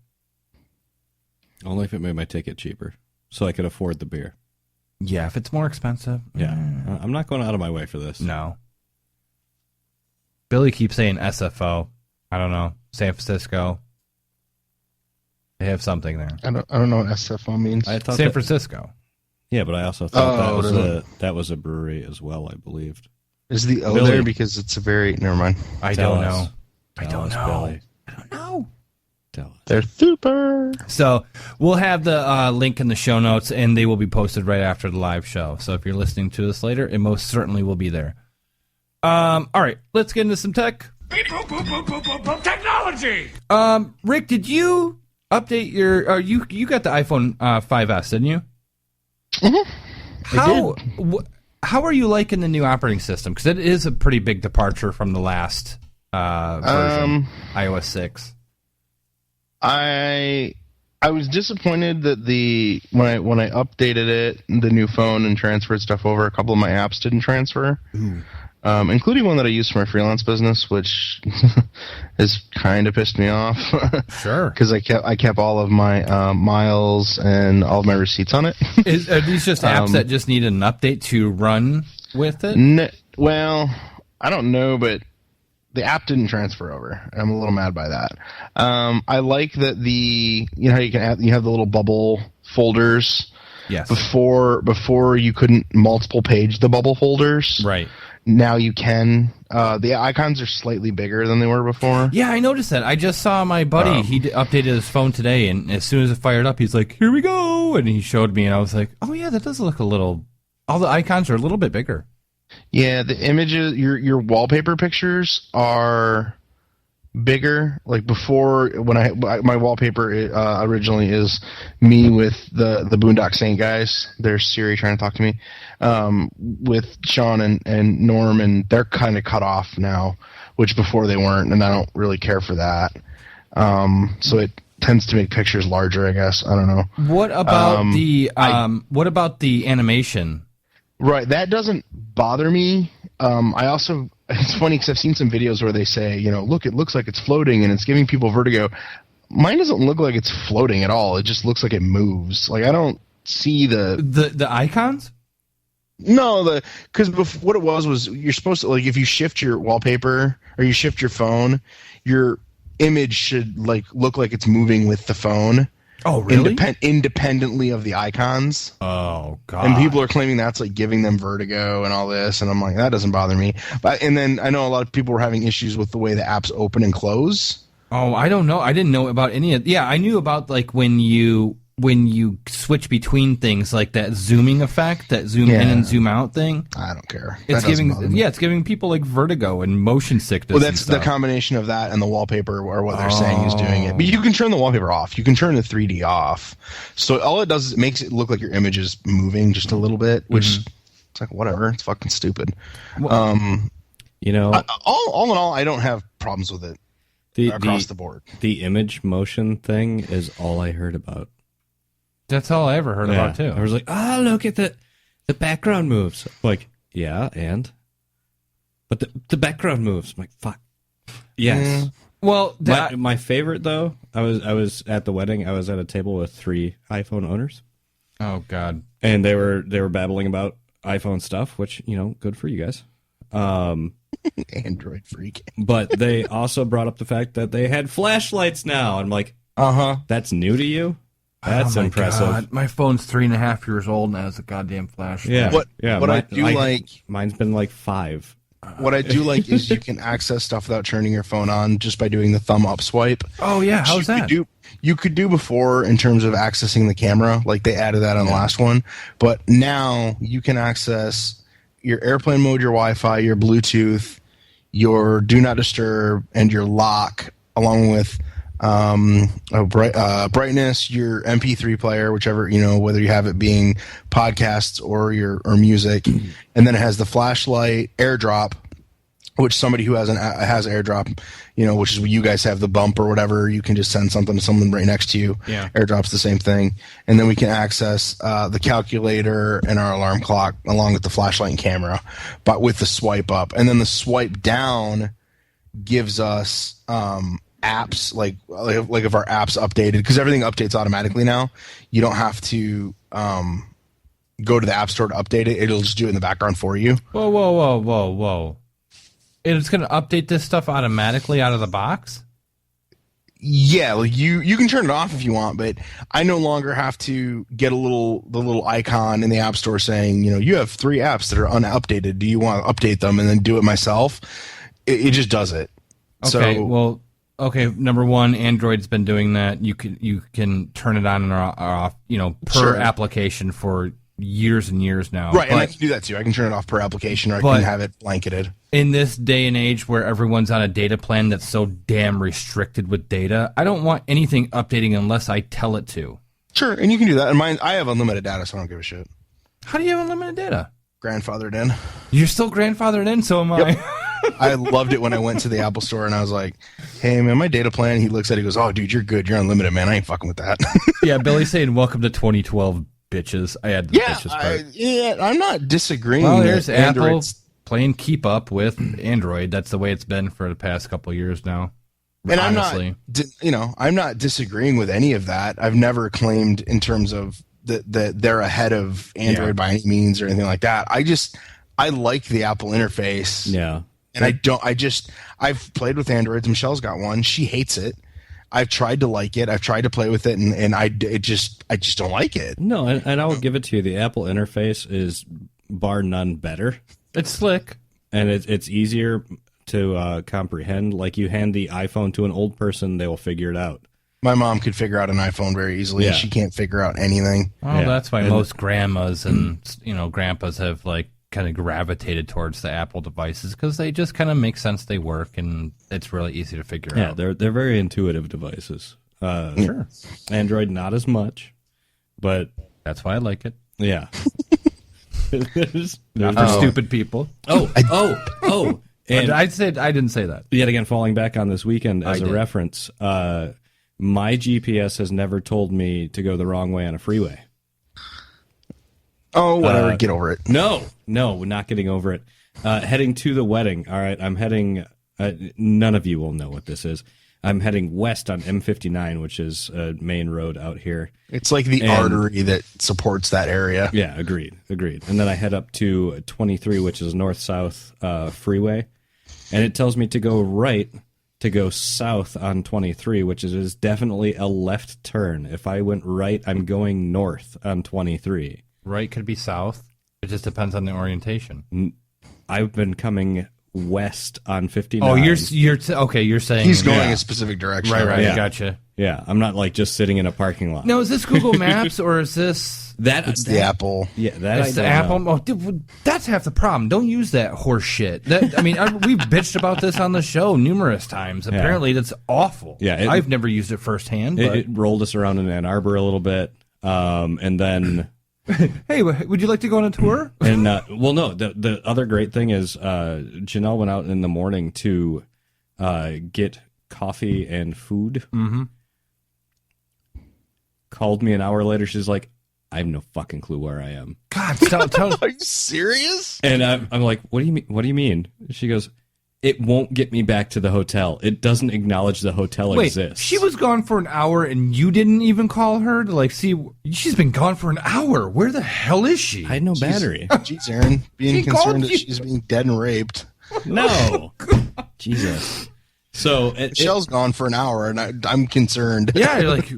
Only if it made my ticket cheaper, so I could afford the beer. Yeah, if it's more expensive. Yeah. I'm not going out of my way for this. No. Billy keeps saying SFO. I don't know. San Francisco. They have something there. I don't know what SFO means. I thought San Francisco. Yeah, but I also thought that was a brewery as well, I believed. Is the O Billy. there because it's a very... Never mind. I Tell don't us. know. Tell us, Billy. I don't know. Tell us. They're super. So we'll have the link in the show notes, and they will be posted right after the live show. So if you're listening to this later, it most certainly will be there. All right, let's get into some tech. Technology! Rick, did you update your... you got the iPhone 5S, didn't you? Mm-hmm. How are you liking the new operating system? Because it is a pretty big departure from the last version, iOS 6. I was disappointed that when I updated it, the new phone, and transferred stuff over, a couple of my apps didn't transfer, including one that I use for my freelance business, which has kind of pissed me off. Sure, because I kept all of my miles and all of my receipts on it. Are these just apps that just need an update to run with it? Well, I don't know, but the app didn't transfer over. I'm a little mad by that. I like that how you have the little bubble folders. Yes. Before you couldn't multiple page the bubble folders. Right. Now you can. The icons are slightly bigger than they were before. Yeah, I noticed that. I just saw my buddy. He updated his phone today, and as soon as it fired up, he's like, "Here we go!" And he showed me, and I was like, "Oh yeah, that does look a little." All the icons are a little bit bigger. Yeah, the images, your wallpaper pictures are bigger. Like before, when my wallpaper originally is me with the Boondock Saint guys. There's Siri trying to talk to me, with Sean and Norm, and they're kind of cut off now, which before they weren't, and I don't really care for that. So it tends to make pictures larger, I guess. I don't know. What about what about the animation? Right, that doesn't bother me. It's funny because I've seen some videos where they say, look, it looks like it's floating and it's giving people vertigo. Mine doesn't look like it's floating at all. It just looks like it moves. Like I don't see the icons. No, because what it was you're supposed to, like, if you shift your wallpaper or you shift your phone, your image should look like it's moving with the phone. Oh, really? Independently of the icons. Oh, God. And people are claiming that's giving them vertigo and all this, and I'm like, that doesn't bother me. And then I know a lot of people were having issues with the way the apps open and close. Oh, I don't know. I didn't know about any of. Yeah, I knew about when you when you switch between things, like that zooming effect, that zoom in and zoom out thing. I don't care. It's it's giving people like vertigo and motion sickness. Well, that's the combination of that and the wallpaper, or what they're saying is doing it. But you can turn the wallpaper off. You can turn the 3D off. So all it does is it makes it look like your image is moving just a little bit, which it's like whatever. It's fucking stupid. Well, you know, all in all, I don't have problems with it across the board. The image motion thing is all I heard about. That's all I ever heard about too. I was like, oh, look at the background moves. Like, yeah, but the background moves. I'm like, fuck. Yes. Well, my favorite though, I was at the wedding. I was at a table with 3 iPhone owners. Oh God. And they were babbling about iPhone stuff, which, you know, good for you guys. Android freak. But they also brought up the fact that they had flashlights now. I'm like, that's new to you? That's impressive. God. My phone's 3.5 years old and has a goddamn flashlight. Yeah. Mine's been like 5. What I do like is you can access stuff without turning your phone on just by doing the thumb up swipe. Oh yeah, how's that? You could do before in terms of accessing the camera, like they added that on the last one. But now you can access your airplane mode, your Wi-Fi, your Bluetooth, your do not disturb, and your lock, along with brightness, your MP3 player, whichever, you know, whether you have it being podcasts or music, and then it has the flashlight, AirDrop, which somebody who has AirDrop, you know, which is what you guys have, the bump or whatever, you can just send something to someone right next to you. Yeah. AirDrop's the same thing, and then we can access the calculator and our alarm clock along with the flashlight and camera, but with the swipe up, and then the swipe down gives us apps, like if our app's updated, because everything updates automatically now. You don't have to go to the app store to update it. It'll just do it in the background for you. Whoa. It's going to update this stuff automatically out of the box? Yeah, like you can turn it off if you want, but I no longer have to get the little icon in the app store saying, you know, you have 3 apps that are unupdated. Do you want to update them, and then do it myself? It just does it. Okay, okay, number one, Android's been doing that. You can turn it on or off, you know, per application for years and years now. Right, and I can do that too. I can turn it off per application, or I can have it blanketed. In this day and age where everyone's on a data plan that's so damn restricted with data, I don't want anything updating unless I tell it to. Sure, and you can do that. And mine, I have unlimited data, so I don't give a shit. How do you have unlimited data? Grandfathered in. You're still grandfathered in, so am I. Yep. I loved it when I went to the Apple store and I was like, hey, man, my data plan. He looks at it, he goes, oh, dude, you're good. You're unlimited, man. I ain't fucking with that. Yeah, Billy's saying, welcome to 2012, bitches. I had the bitches part. I'm not disagreeing. Well, there's Apple playing keep up with Android. That's the way it's been for the past couple of years now. And honestly. I'm not disagreeing with any of that. I've never claimed in terms of that they're ahead of Android by any means or anything like that. I like the Apple interface. Yeah. And I've played with Androids. Michelle's got one. She hates it. I've tried to like it. I've tried to play with it, and I just don't like it. No, and I will give it to you. The Apple interface is bar none better. It's slick. And it's easier to comprehend. Like, you hand the iPhone to an old person, they will figure it out. My mom could figure out an iPhone very easily, and she can't figure out anything. Well, that's why most grandmas and grandpas have like kind of gravitated towards the Apple devices, because they just kind of make sense. They work, and it's really easy to figure out. Yeah, they're very intuitive devices. Sure. Android, not as much, but that's why I like it. Yeah. Not for stupid people. Oh. And I didn't say that. Yet again, falling back on this weekend as a reference, my GPS has never told me to go the wrong way on a freeway. Oh, whatever. Get over it. No, we're not getting over it. Heading to the wedding. All right, I'm heading. None of you will know what this is. I'm heading west on M59, which is a main road out here. It's like the artery that supports that area. Yeah, agreed. And then I head up to 23, which is north-south freeway, and it tells me to go right to go south on 23, which is definitely a left turn. If I went right, I'm going north on 23. Right could be south. It just depends on the orientation. I've been coming west on 59. Oh, you're saying He's going a specific direction. right. Yeah. Gotcha. Yeah, I'm not like just sitting in a parking lot. Now, is this Google Maps or is this? It's the Apple. Yeah, that That's I the don't Apple. know. Oh, dude, that's half the problem. Don't use that horse shit. We've bitched about this on the show numerous times. Apparently, that's awful. Yeah, I've never used it firsthand. But It rolled us around in Ann Arbor a little bit, and then. Hey, would you like to go on a tour? And well, no. The other great thing is Janelle went out in the morning to get coffee and food. Mm-hmm. Called me an hour later. She's like, "I have no fucking clue where I am." God, tell Are you serious? And I'm like, "What do you mean? What do you mean?" She goes, "It won't get me back to the hotel. It doesn't acknowledge the hotel Wait, exists." she was gone for an hour and you didn't even call her to see? She's been gone for an hour. Where the hell is she? I had no battery. Jeez, Aaron, being She concerned called that you. she's being dead and raped. No, Jesus. So Michelle's gone for an hour, and I'm concerned. Yeah, you're like,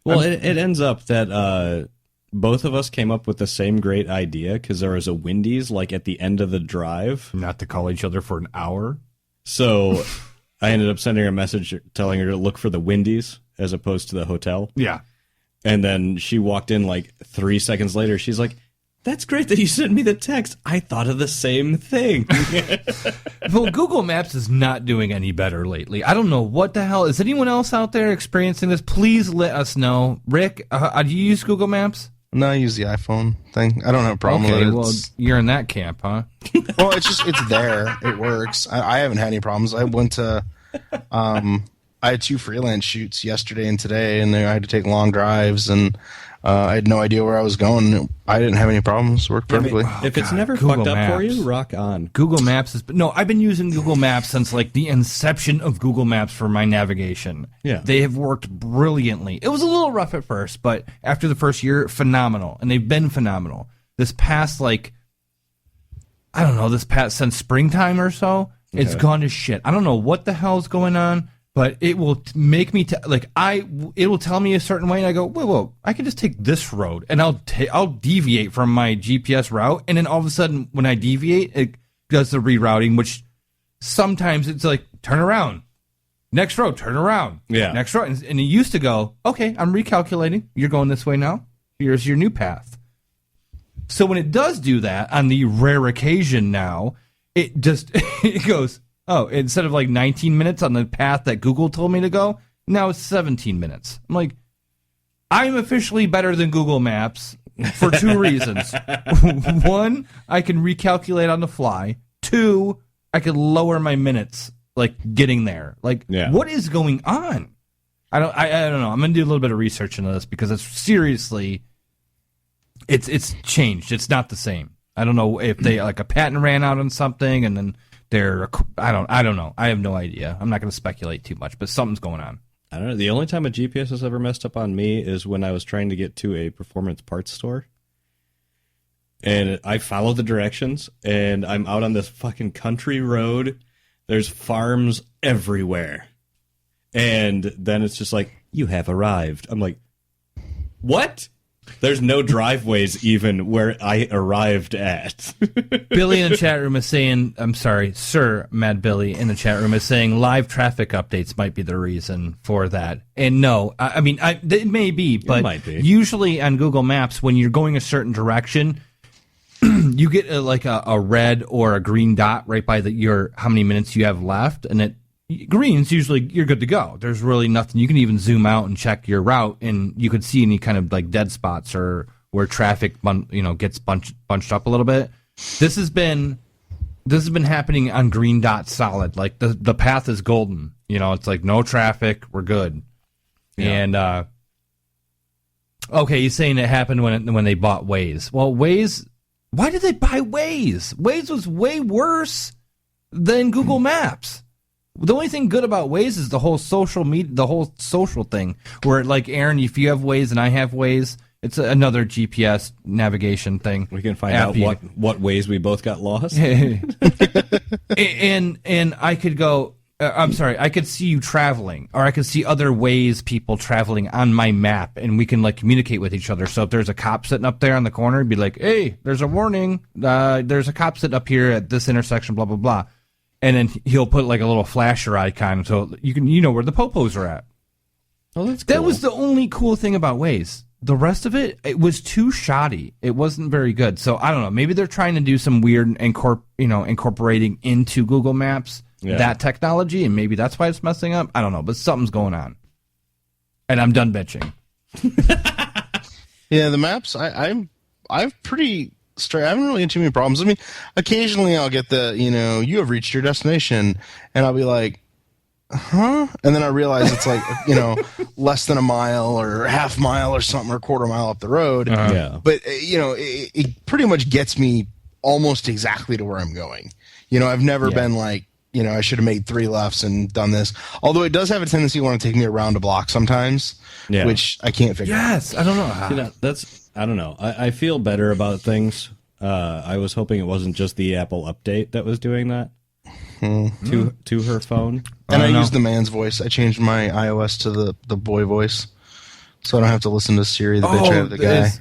well, it ends up that both of us came up with the same great idea because there was a Wendy's like at the end of the drive. not to call each other for an hour. So I ended up sending her a message telling her to look for the Wendy's as opposed to the hotel. Yeah. And then she walked in like 3 seconds later. She's like, "That's great that you sent me the text. I thought of the same thing." Well, Google Maps is not doing any better lately. I don't know what the hell. Is anyone else out there experiencing this? Please let us know. Rick, do you use Google Maps? No, I use the iPhone thing. I don't have a problem with Okay, it. well, you're in that camp, huh? Well, it's there. It works. I haven't had any problems. I went to, I had 2 freelance shoots yesterday and today, and I had to take long drives, and I had no idea where I was going. I didn't have any problems. It worked perfectly. If it's never Google fucked up for Maps. you, rock on. Google Maps is no. I've been using Google Maps since like the inception of Google Maps for my navigation. Yeah. They have worked brilliantly. It was a little rough at first, but after the first year, phenomenal, and they've been phenomenal. This past since springtime or so, it's gone to shit. I don't know what the hell's going on, but it will make me it will tell me a certain way, and I go, whoa, I can just take this road, and I'll deviate from my GPS route, and then all of a sudden, when I deviate, it does the rerouting, which sometimes it's like, turn around, next road, turn around, next road, and it used to go, okay, I'm recalculating, you're going this way now, here's your new path. So when it does do that, on the rare occasion now, it just it goes, oh, instead of like 19 minutes on the path that Google told me to go, now it's 17 minutes. I'm like, I'm officially better than Google Maps for 2 reasons. 1, I can recalculate on the fly. 2, I can lower my minutes, like getting there. Like, what is going on? I don't know. I'm gonna do a little bit of research into this because it's seriously, it's changed. It's not the same. I don't know if they like a patent ran out on something and then I don't know. I have no idea. I'm not going to speculate too much, but something's going on. I don't know. The only time a GPS has ever messed up on me is when I was trying to get to a performance parts store. And I follow the directions, and I'm out on this fucking country road. There's farms everywhere. And then it's just like, you have arrived. I'm like, what? There's no driveways even where I arrived at. Billy in the chat room is saying, I'm sorry, Sir Mad Billy in the chat room is saying live traffic updates might be the reason for that. And no, I mean, it may be, but might be. Usually on Google Maps, when you're going a certain direction, you get a red or a green dot right by how many minutes you have left, and green's usually you're good to go. There's really nothing. You can even zoom out and check your route, and you could see any kind of like dead spots or where traffic gets bunched up a little bit. This has been happening on green dot solid. Like the path is golden. It's like no traffic. We're good. Yeah. And okay, he's saying it happened when they bought Waze. Well, Waze. Why did they buy Waze? Waze was way worse than Google Maps. The only thing good about Waze is the whole social thing. Where, like, Aaron, if you have Waze and I have Waze, it's another GPS navigation thing. We can find out what ways we both got lost. and I could go, I'm sorry, I could see you traveling, or I could see other ways people traveling on my map, and we can like communicate with each other. So if there's a cop sitting up there on the corner, it'd be like, hey, there's a warning. There's a cop sitting up here at this intersection, blah, blah, blah. And then he'll put like a little flasher icon so you know where the popos are at. Oh, that's cool. That was the only cool thing about Waze. The rest of it was too shoddy. It wasn't very good. So I don't know. Maybe they're trying to do some weird incorporating into Google Maps that technology, and maybe that's why it's messing up. I don't know, but something's going on. And I'm done bitching. Yeah, the maps. I'm pretty straight. I haven't really had too many problems. I mean, occasionally I'll get the you have reached your destination, and I'll be like, huh? And then I realize it's like less than a mile or half mile or something or a quarter mile up the road. Yeah. But it pretty much gets me almost exactly to where I'm going. I've never been like, I should have made 3 lefts and done this. Although it does have a tendency to want to take me around a block sometimes, which I can't figure out. Yes, I don't know how. I don't know. I feel better about things. I was hoping it wasn't just the Apple update that was doing that to her phone. And I used the man's voice. I changed my iOS to the boy voice, so I don't have to listen to Siri, the bitch of the guy.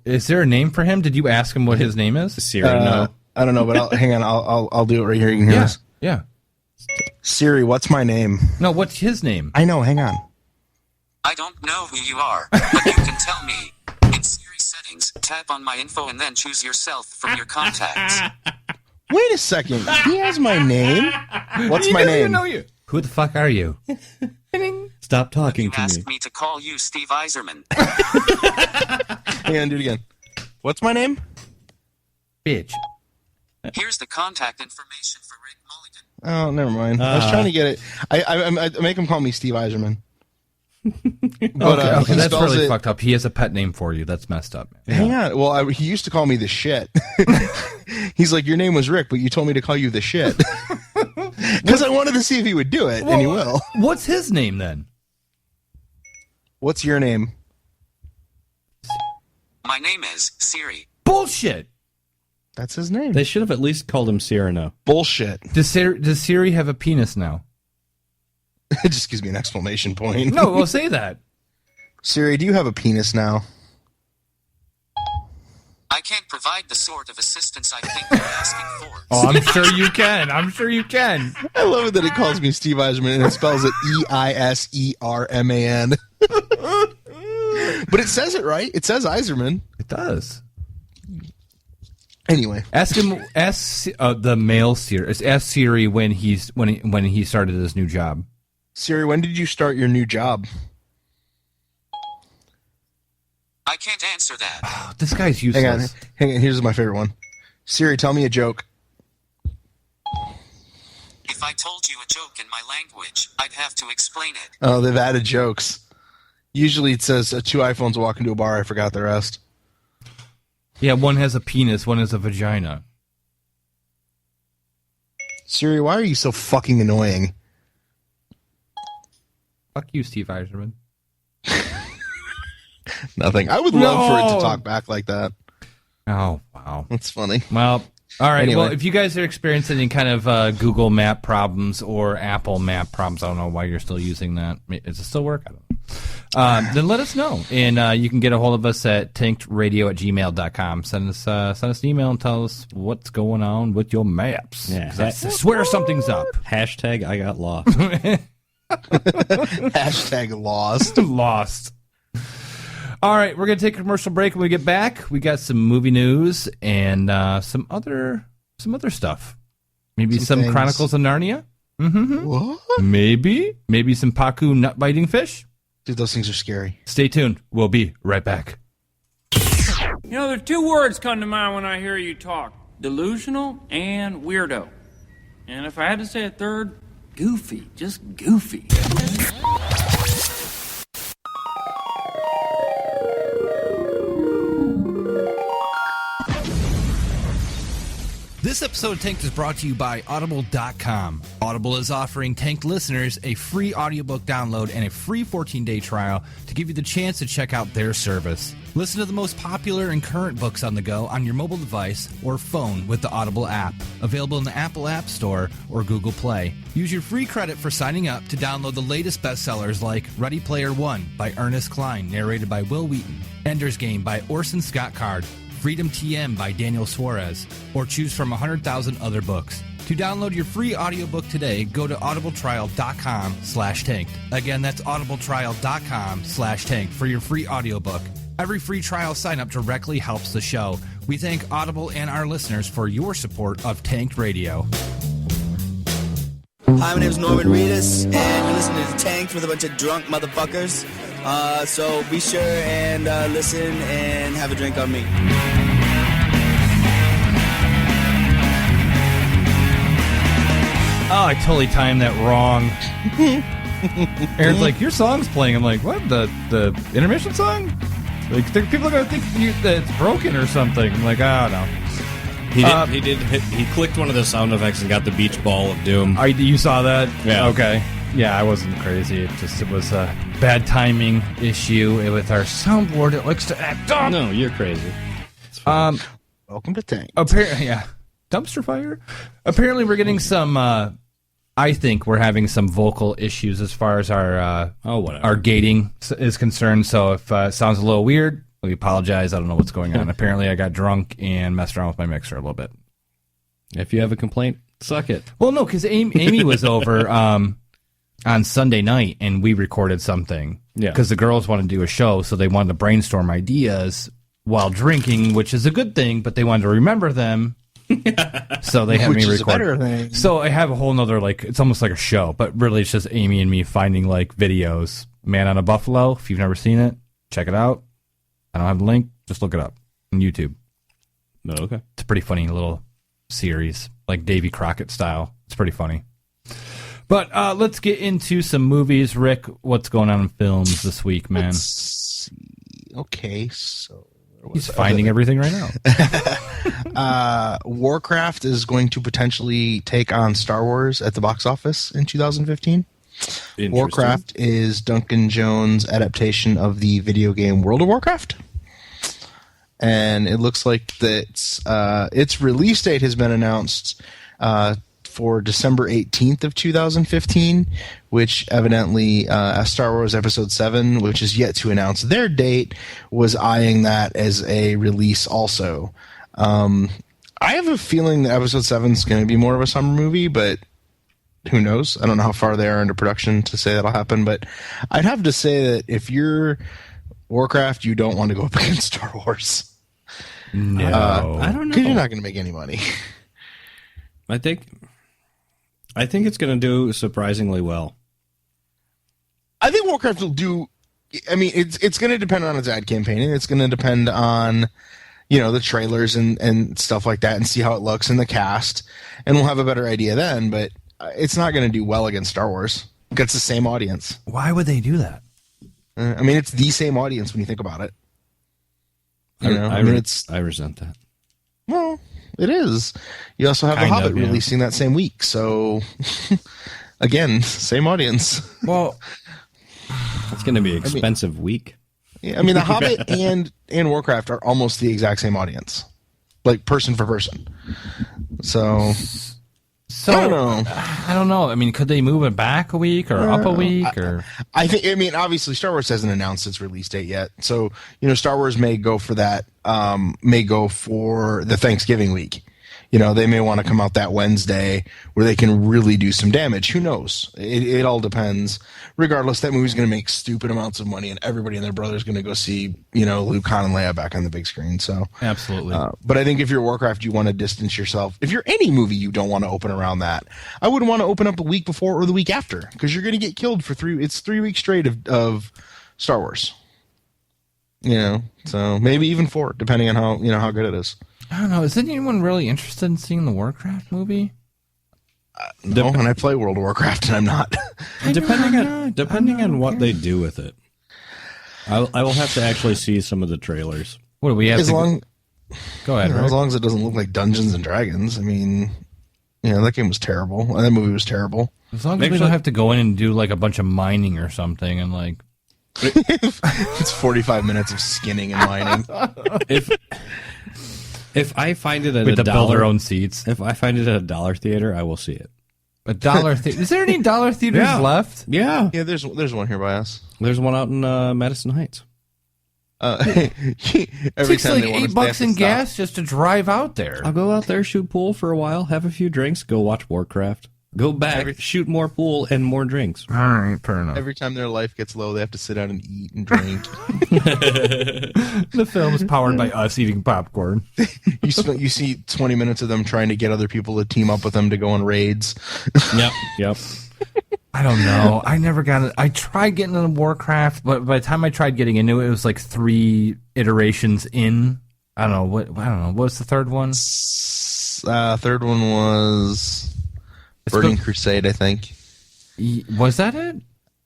Is there a name for him? Did you ask him what his name is? Siri, no. I don't know, but hang on. I'll do it right here. You can hear this. Yeah. Siri, what's my name? No, what's his name? I know. Hang on. I don't know who you are, but you can tell me. In Siri settings, tap on my info and then choose yourself from your contacts. Wait a second. He has my name. What's my name? You. Who the fuck are you? Stop talking to me. Asked me to call you Steve Eiserman. Hang on, do it again. What's my name? Bitch. Here's the contact information for Rick Mulligan. Oh, never mind. I was trying to get it. I make him call me Steve Eiserman. But, okay, he that's spells really it- fuckt up. He has a pet name for you. That's messed up. Hang on. Well, he used to call me the shit. He's like, your name was Rick, but you told me to call you the shit. Because I wanted to see if he would do it, and he will. What's his name then? What's your name? My name is Siri. Bullshit. That's his name. They should have at least called him Cyrano. Bullshit. Does Siri have a penis now? It just gives me an exclamation point. No, we'll say that. Siri, do you have a penis now? I can't provide the sort of assistance I think you're asking for. Oh, I'm sure you can. I'm sure you can. I love it that it calls me Steve Eiserman and it spells it Eiserman. But it says it right. It says Eiserman. It does. Anyway, Ask the male Siri. Ask Siri when he started his new job. Siri, when did you start your new job? I can't answer that. Oh, this guy's useless. Hang on. Here's my favorite one. Siri, tell me a joke. If I told you a joke in my language, I'd have to explain it. Oh, they've added jokes. Usually it says 2 iPhones walk into a bar. I forgot the rest. Yeah, one has a penis, one has a vagina. Siri, why are you so fucking annoying? Fuck you, Steve Eiserman. Nothing. I would love for it to talk back like that. Oh, wow. That's funny. Well, all right. Anyway. Well, if you guys are experiencing any kind of Google Map problems or Apple Map problems, I don't know why you're still using that. Does it still work? I don't know. Then let us know. And you can get a hold of us at tankedradio@gmail.com. Send us an email and tell us what's going on with your maps. Yeah. 'Cause I swear something's up. Hashtag I got lost. Hashtag lost. Lost. All right, we're going to take a commercial break. When we get back, we got some movie news and some other stuff. Maybe some things. Chronicles of Narnia. What? Maybe some Pacu nut-biting fish. Dude, those things are scary. Stay tuned. We'll be right back. You know, there are 2 words come to mind when I hear you talk. Delusional and weirdo. And if I had to say a third, goofy. Just goofy. This episode of Tanked is brought to you by Audible.com. Audible is offering Tanked listeners a free audiobook download and a free 14-day trial to give you the chance to check out their service. Listen to the most popular and current books on the go on your mobile device or phone with the Audible app. Available in the Apple App Store or Google Play. Use your free credit for signing up to download the latest bestsellers like Ready Player One by Ernest Cline, narrated by Will Wheaton, Ender's Game by Orson Scott Card, Freedom TM by Daniel Suarez, or choose from 100,000 other books. To download your free audiobook today, go to audibletrial.com/tanked. Again, that's audibletrial.com/tanked for your free audiobook. Every free trial sign-up directly helps the show. We thank Audible and our listeners for your support of Tanked Radio. Hi, my name is Norman Reedus, and you're listening to Tanked with a bunch of drunk motherfuckers. So be sure and listen and have a drink on me. Oh, I totally timed that wrong. Aaron's like, your song's playing. I'm like, what? The intermission song? Like, people are going to think that it's broken or something. I'm like, oh, no. He clicked one of the sound effects and got the beach ball of doom. You saw that? Yeah. Okay. Yeah, I wasn't crazy. It was a bad timing issue with our soundboard. It likes to act up. No, you're crazy. Welcome to Tank. Apparently, yeah. Dumpster fire? Apparently, we're getting some, I think we're having some vocal issues as far as our gating is concerned. So if it sounds a little weird, we apologize. I don't know what's going on. Apparently, I got drunk and messed around with my mixer a little bit. If you have a complaint, suck it. Well, no, because Amy was over on Sunday night, and we recorded something. Yeah. Because the girls wanted to do a show, so they wanted to brainstorm ideas while drinking, which is a good thing, but they wanted to remember them. So they had me record. Better thing. So I have a whole nother, like, it's almost like a show, but really it's just Amy and me finding, like, videos. Man on a Buffalo, if you've never seen it, check it out. I don't have the link, just look it up on YouTube. No, okay. It's a pretty funny little series, like Davy Crockett style. It's pretty funny. But let's get into some movies. Rick, what's going on in films this week, man? Let's see. Okay, so... He's finding everything right now. Warcraft is going to potentially take on Star Wars at the box office in 2015. Warcraft is Duncan Jones' adaptation of the video game World of Warcraft. And it looks like that its release date has been announced for December 18th of 2015, which evidently Star Wars Episode 7, which is yet to announce their date, was eyeing that as a release also. I have a feeling that Episode 7 is going to be more of a summer movie, but who knows? I don't know how far they are into production to say that'll happen, but I'd have to say that if you're Warcraft, you don't want to go up against Star Wars. No. I don't know. Because you're not going to make any money. I think it's going to do surprisingly well. I think Warcraft will do. I mean, it's going to depend on its ad campaign, and it's going to depend on, the trailers and stuff like that, and see how it looks in the cast, and we'll have a better idea then. But it's not going to do well against Star Wars. It's the same audience. Why would they do that? I mean, it's the same audience when you think about it. I resent that. Well, it is. You also have The Hobbit releasing that same week, so again, same audience. Well, it's going to be an expensive week. Yeah, I mean, The Hobbit and Warcraft are almost the exact same audience, like person for person. So I don't know. I mean, could they move it back a week or up a week? Or I mean, obviously, Star Wars hasn't announced its release date yet, so Star Wars may go for that. May go for the Thanksgiving week. They may want to come out that Wednesday where they can really do some damage. Who knows? It all depends. Regardless, that movie's going to make stupid amounts of money, and everybody and their brother's going to go see, Luke, Han, and Leia back on the big screen. So absolutely. But I think if you're Warcraft, you want to distance yourself. If you're any movie, you don't want to open around that. I wouldn't want to open up a week before or the week after, because you're going to get killed for 3 weeks straight of Star Wars. So maybe even 4, depending on how good it is. I don't know. Is anyone really interested in seeing the Warcraft movie? No, and I play World of Warcraft, and I'm not. Depending on what they do with it, I will have to actually see some of the trailers. What do we have? Go ahead, You know, Rick. as long as it doesn't look like Dungeons and Dragons. I mean, that game was terrible. That movie was terrible. As long as we don't have to go in and do like a bunch of mining or something and like. It's 45 minutes of skinning and mining. If I find it at We a have to build our dollar, own seats. if I find it at a dollar theater, I will see it. A dollar theater. Is there any dollar theaters Yeah. left? Yeah, Yeah, there's one here by us. there's one out in Madison Heights. Every Takes time like they want us, $8 they have to in stop. gas just to drive out there. I'll go out there, shoot pool for a while, have a few drinks, go watch Warcraft, go back, shoot more pool and more drinks. All right, fair enough. Every time their life gets low, they have to sit down and eat and drink. The film is powered by us eating popcorn. You see 20 minutes of them trying to get other people to team up with them to go on raids. Yep. I don't know. I never got it. I tried getting into Warcraft, but by the time I tried getting into it, it was like 3 iterations in. I don't know. What's the third one? Third one was Burning Crusade, I think. Was that it?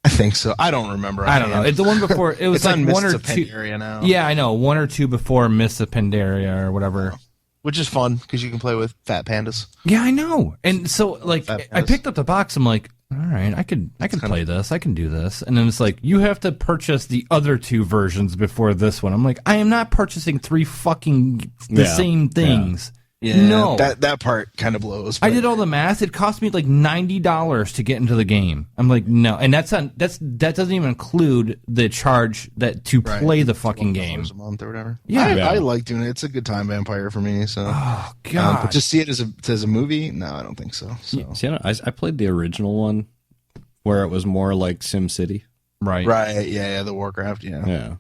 I think so. I don't remember. I don't know. It's the one before. It was It's like on one Mists or of two. Pandaria now. Yeah, I know. 1 or 2 before Mists of Pandaria or whatever. Which is fun because you can play with fat pandas. Yeah, I know. And so, like, That I was- picked up the box. I'm like, all right, I could play this. I can do this. And then it's like, you have to purchase the other 2 versions before this one. I'm like, I am not purchasing 3 fucking the Yeah. same things. Yeah, No. that part kind of blows. I but- did all the math. It cost me like $90 to get into the game. I'm like, no, and that doesn't even include the charge to Right. play the fucking game. $12 a month or whatever. Yeah. I like doing it. It's a good time vampire for me. So, Oh god, but just see it as a movie? No, I don't think so. So. See, I played the original one where it was more like SimCity. right? Right? Yeah, the Warcraft. Yeah. Yeah.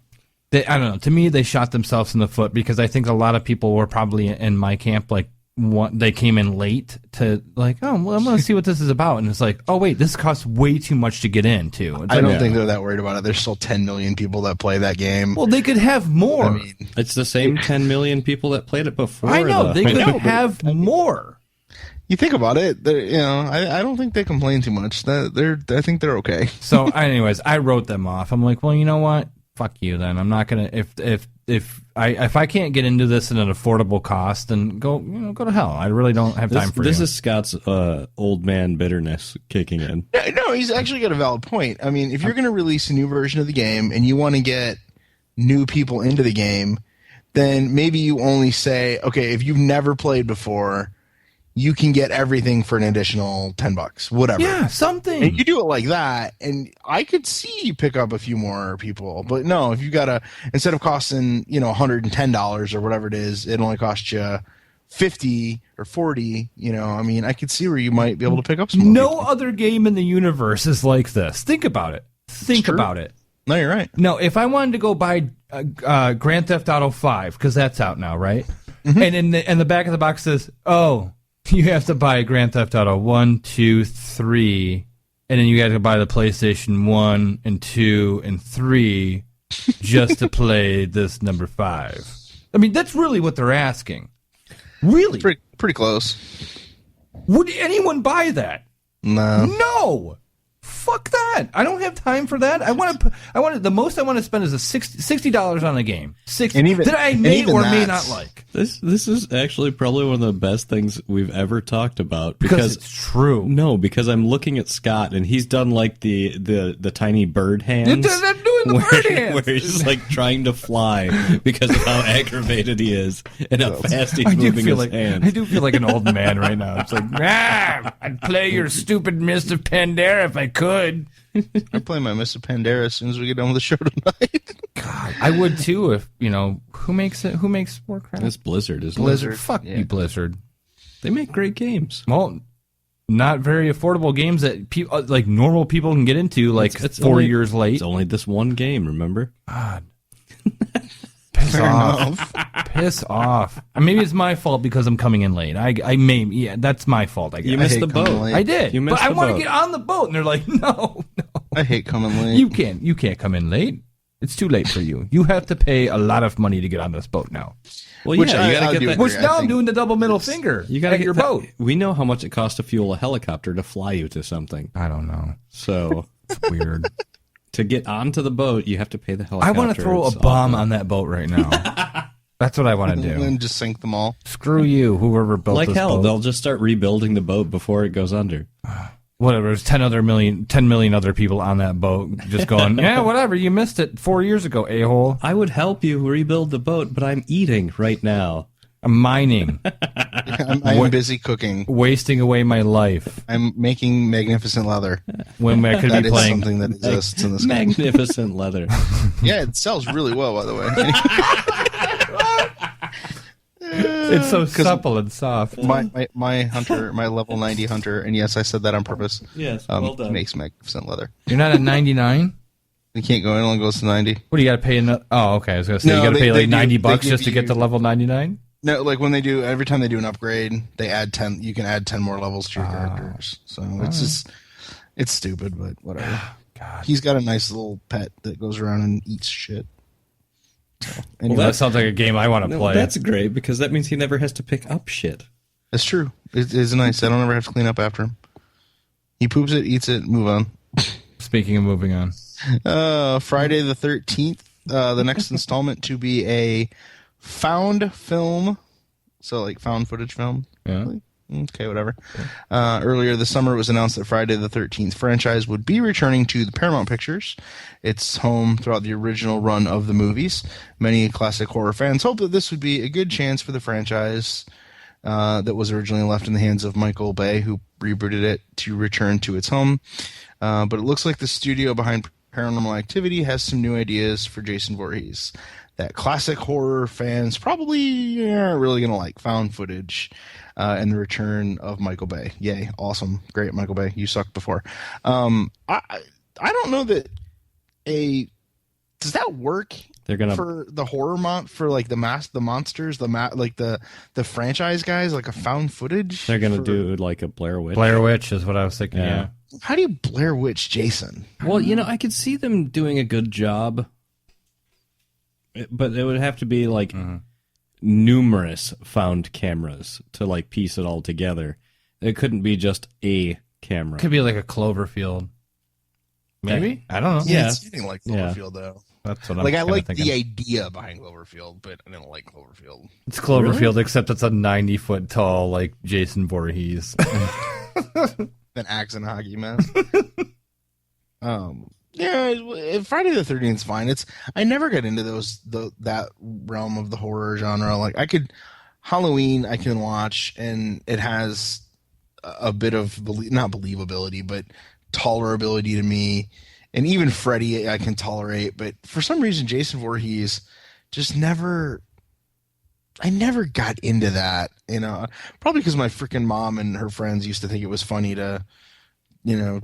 I don't know. To me, they shot themselves in the foot because I think a lot of people were probably in my camp. Like, they came in late to like, oh, well, I'm going to see what this is about, and it's like, oh wait, this costs way too much to get into. It's I like, don't think they're that worried about it. There's still 10 million people that play that game. well, they could have more. I mean, It's the same 10 million people that played it before. I know they could know, but- have more. you think about it. I don't think they complain too much. I think they're okay. So, anyways, I wrote them off. I'm like, well, you know what? Fuck you. Then I'm not gonna. If I can't get into this at an affordable cost, then go to hell. I really don't have time for This you. is Scott's old man bitterness kicking in. No, he's actually got a valid point. I mean, if you're going to release a new version of the game and you want to get new people into the game, then maybe you only say, okay, if you've never played before, you can get everything for an additional $10, whatever. Yeah, something. And you do it like that, and I could see you pick up a few more people. But no, if you got instead of costing, $110 or whatever it is, it only costs you 50 or 40, I mean, I could see where you might be able to pick up some more No people. other game in the universe is like this. Think about it. Think true. about it. No, you're right. No, if I wanted to go buy Grand Theft Auto 5, because that's out now, right? And in the back of the box says, oh, you have to buy Grand Theft Auto 1, 2, 3, and then you got to buy the PlayStation 1 and 2 and 3 just to play this number 5. I mean, that's really what they're asking. Really? Pretty close. Would anyone buy that? No. No. Fuck that. I don't have time for that. I want to. The most I want to spend is $60 on a game. 60 And even- that I and may even or may that's- not like. This is actually probably one of the best things we've ever talked about Because it's true. No, because I'm looking at Scott and he's done like the tiny bird hands. They're doing the bird hands. Where he's like trying to fly because of how aggravated he is and how fast he's I do moving feel his like hands. I do feel like an old man right now. It's like, I'd play your stupid Mist of Pandaria if I could. I play my Mr. Pandera as soon as we get done with the show tonight. God, I would too if who makes it. Who makes Warcraft? It's Blizzard, isn't Blizzard. it? Fuck you, Blizzard. They make great games. Well, not very affordable games that like normal people can get into. Like It's 4 only- years late. It's only this one game, remember? God. Piss off. Piss off. Maybe it's my fault because I'm coming in late. Yeah, that's my fault, I guess. You missed hate the coming boat. late. I did. You but missed I the want to boat. get on the boat. And they're like, no. I hate coming late. You can't come in late. It's too late for you. You have to pay a lot of money to get on this boat now. Well, Which yeah, you I gotta do get that. agree. Which now I I'm think doing the double middle finger. You gotta at get your that- boat. We know how much it costs to fuel a helicopter to fly you to something. I don't know. So It's weird. to get onto the boat, you have to pay the I helicopter. want to throw a It's bomb awful. on that boat right now. That's what I want to And do. then just sink them all. Screw you, whoever built Like this hell, boat. they'll just start rebuilding the boat before it goes under. Whatever, there's 10 million other people on that boat just going, yeah, whatever, you missed it 4 years ago, a-hole. I would help you rebuild the boat, but I'm eating right now. I'm mining, I'm busy cooking. wasting away my life I'm making magnificent leather. when I could That be is playing. something that exists in this game. Magnificent leather. Yeah, it sells really well, by the way. It's so supple and soft. my hunter, my level 90 hunter, and yes, I said that on purpose. Yes, well done. Makes magnificent leather. You're not at 99? You can't go in; it only goes to 90. What do you got to pay? Oh, okay. I was gonna say No, you got to they- pay they like do- 90 they bucks give just to get you- to level 99. No, like when they do, every time they do an upgrade, they add 10. You can add 10 more levels to your characters. So it's stupid, but whatever. God. He's got a nice little pet that goes around and eats shit. So, anyway, Well, that sounds like a game I want to No, play. that's great because that means he never has to pick up shit. that's true. It is nice. I don't ever have to clean up after him. He poops it, eats it, move on. Speaking of moving on, Friday the 13th, the next installment to be a found film. So, like, found footage film. yeah. Okay, whatever. Earlier this summer, it was announced that Friday the 13th franchise would be returning to the Paramount Pictures. It's home throughout the original run of the movies. Many classic horror fans hope that this would be a good chance for the franchise that was originally left in the hands of Michael Bay, who rebooted it, to return to its home. But it looks like the studio behind Paranormal Activity has some new ideas for Jason Voorhees that classic horror fans probably aren't really going to like. Found footage and the return of Michael Bay. Yay. Awesome. Great, Michael Bay. You sucked before. I don't know that does that work They're gonna for the horror for like the monsters, like the franchise guys, like a found footage? They're gonna do like a Blair Witch. Blair Witch is what I was thinking. Yeah. Yeah. How do you Blair Witch Jason? Well, I could see them doing a good job, but it would have to be like numerous found cameras to like piece it all together. It couldn't be just a camera. Could be like a Cloverfield. Maybe? I don't know. Yeah. It's getting like Cloverfield though. That's what I'm Like I kinda like thinking. the idea behind Cloverfield, but I don't like Cloverfield. It's Cloverfield, except it's a 90-foot tall, like Jason Voorhees. An axe and a hockey mask. Yeah, Friday the 13th is fine. I never got into that realm of the horror genre. Like Halloween I can watch, and it has a bit of not believability, but tolerability to me. And even Freddy I can tolerate, but for some reason Jason Voorhees just I never got into that, probably because my freaking mom and her friends used to think it was funny to,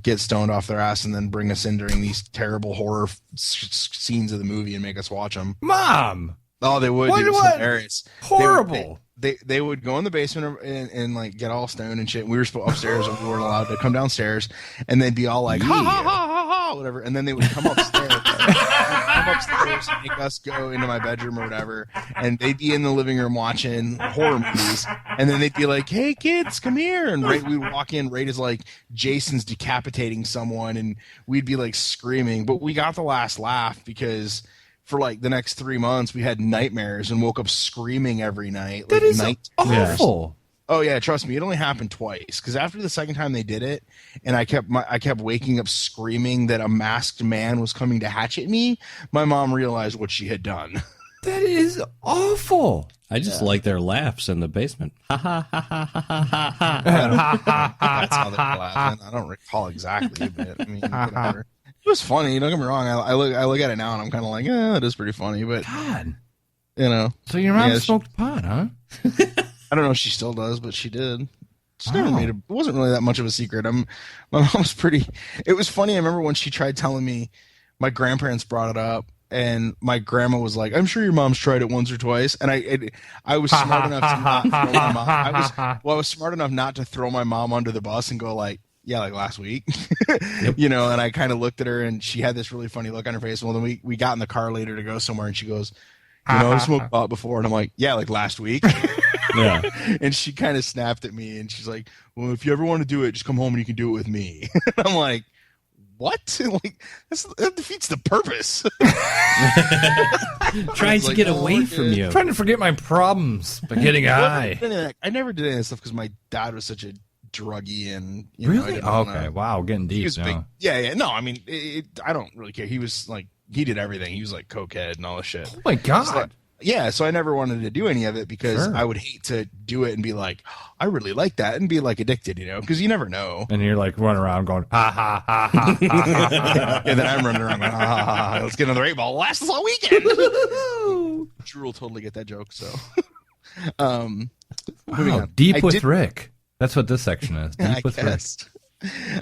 get stoned off their ass and then bring us in during these terrible horror scenes of the movie and make us watch them. Mom! Oh, they would. It was hilarious. Horrible. They would go in the basement and like get all stoned and shit. We were upstairs and we weren't allowed to come downstairs, and they'd be all like ha ha ha ha ha whatever, and then they would come upstairs. And make us go into my bedroom or whatever, and they'd be in the living room watching horror movies, and then they'd be like, "Hey kids, come here!" And we'd walk in. Right as like Jason's decapitating someone, and we'd be like screaming, but we got the last laugh because for like the next 3 months we had nightmares and woke up screaming every night. That like, is awful. Oh yeah, trust me, it only happened twice. Because after the second time they did it, and I kept waking up screaming that a masked man was coming to hatchet me, my mom realized what she had done. That is awful. I just like their laughs in the basement. Ha ha ha ha ha ha ha. That's how they were laughing. I don't recall exactly, but I mean, whatever. It was funny. Don't get me wrong. I look at it now and I'm kind of like, that is pretty funny. But God. So your mom yeah, smoked pot, huh? I don't know if she still does, but she did. She never made it. It wasn't really that much of a secret. My mom was pretty. It was funny. I remember when she tried telling me, my grandparents brought it up, and my grandma was like, "I'm sure your mom's tried it once or twice." And I was smart enough to not throw my mom. I was smart enough not to throw my mom under the bus and go like, "Yeah, like last week," Yep. And I kind of looked at her, and she had this really funny look on her face. Well, then we got in the car later to go somewhere, and she goes, "I smoked pot before," and I'm like, "Yeah, like last week." Yeah. And she kind of snapped at me, and she's like, "Well, if you ever want to do it, just come home and you can do it with me." And I'm like, "What?" Like that defeats the purpose. Trying It's to like, get oh, away we're from good. you. Trying to forget my problems by getting high. I never did any of that stuff because my dad was such a druggy and I Really? didn't wanna- Okay. Wow. Getting He deep was now. big. Yeah. No, I mean, I don't really care. He was like, he did everything. He was like cokehead and all this shit. Oh my God. Yeah, so I never wanted to do any of it because Sure. I would hate to do it and be like, I really like that and be like addicted, because you never know. And you're like running around going, ha ha ha ha ha ha ha. And then I'm running around going, let's get another 8-ball. Last us all weekend. Drew will totally get that joke. So, moving Wow, on. deep I with did- Rick. That's what this section is. Deep I with Rick. guess.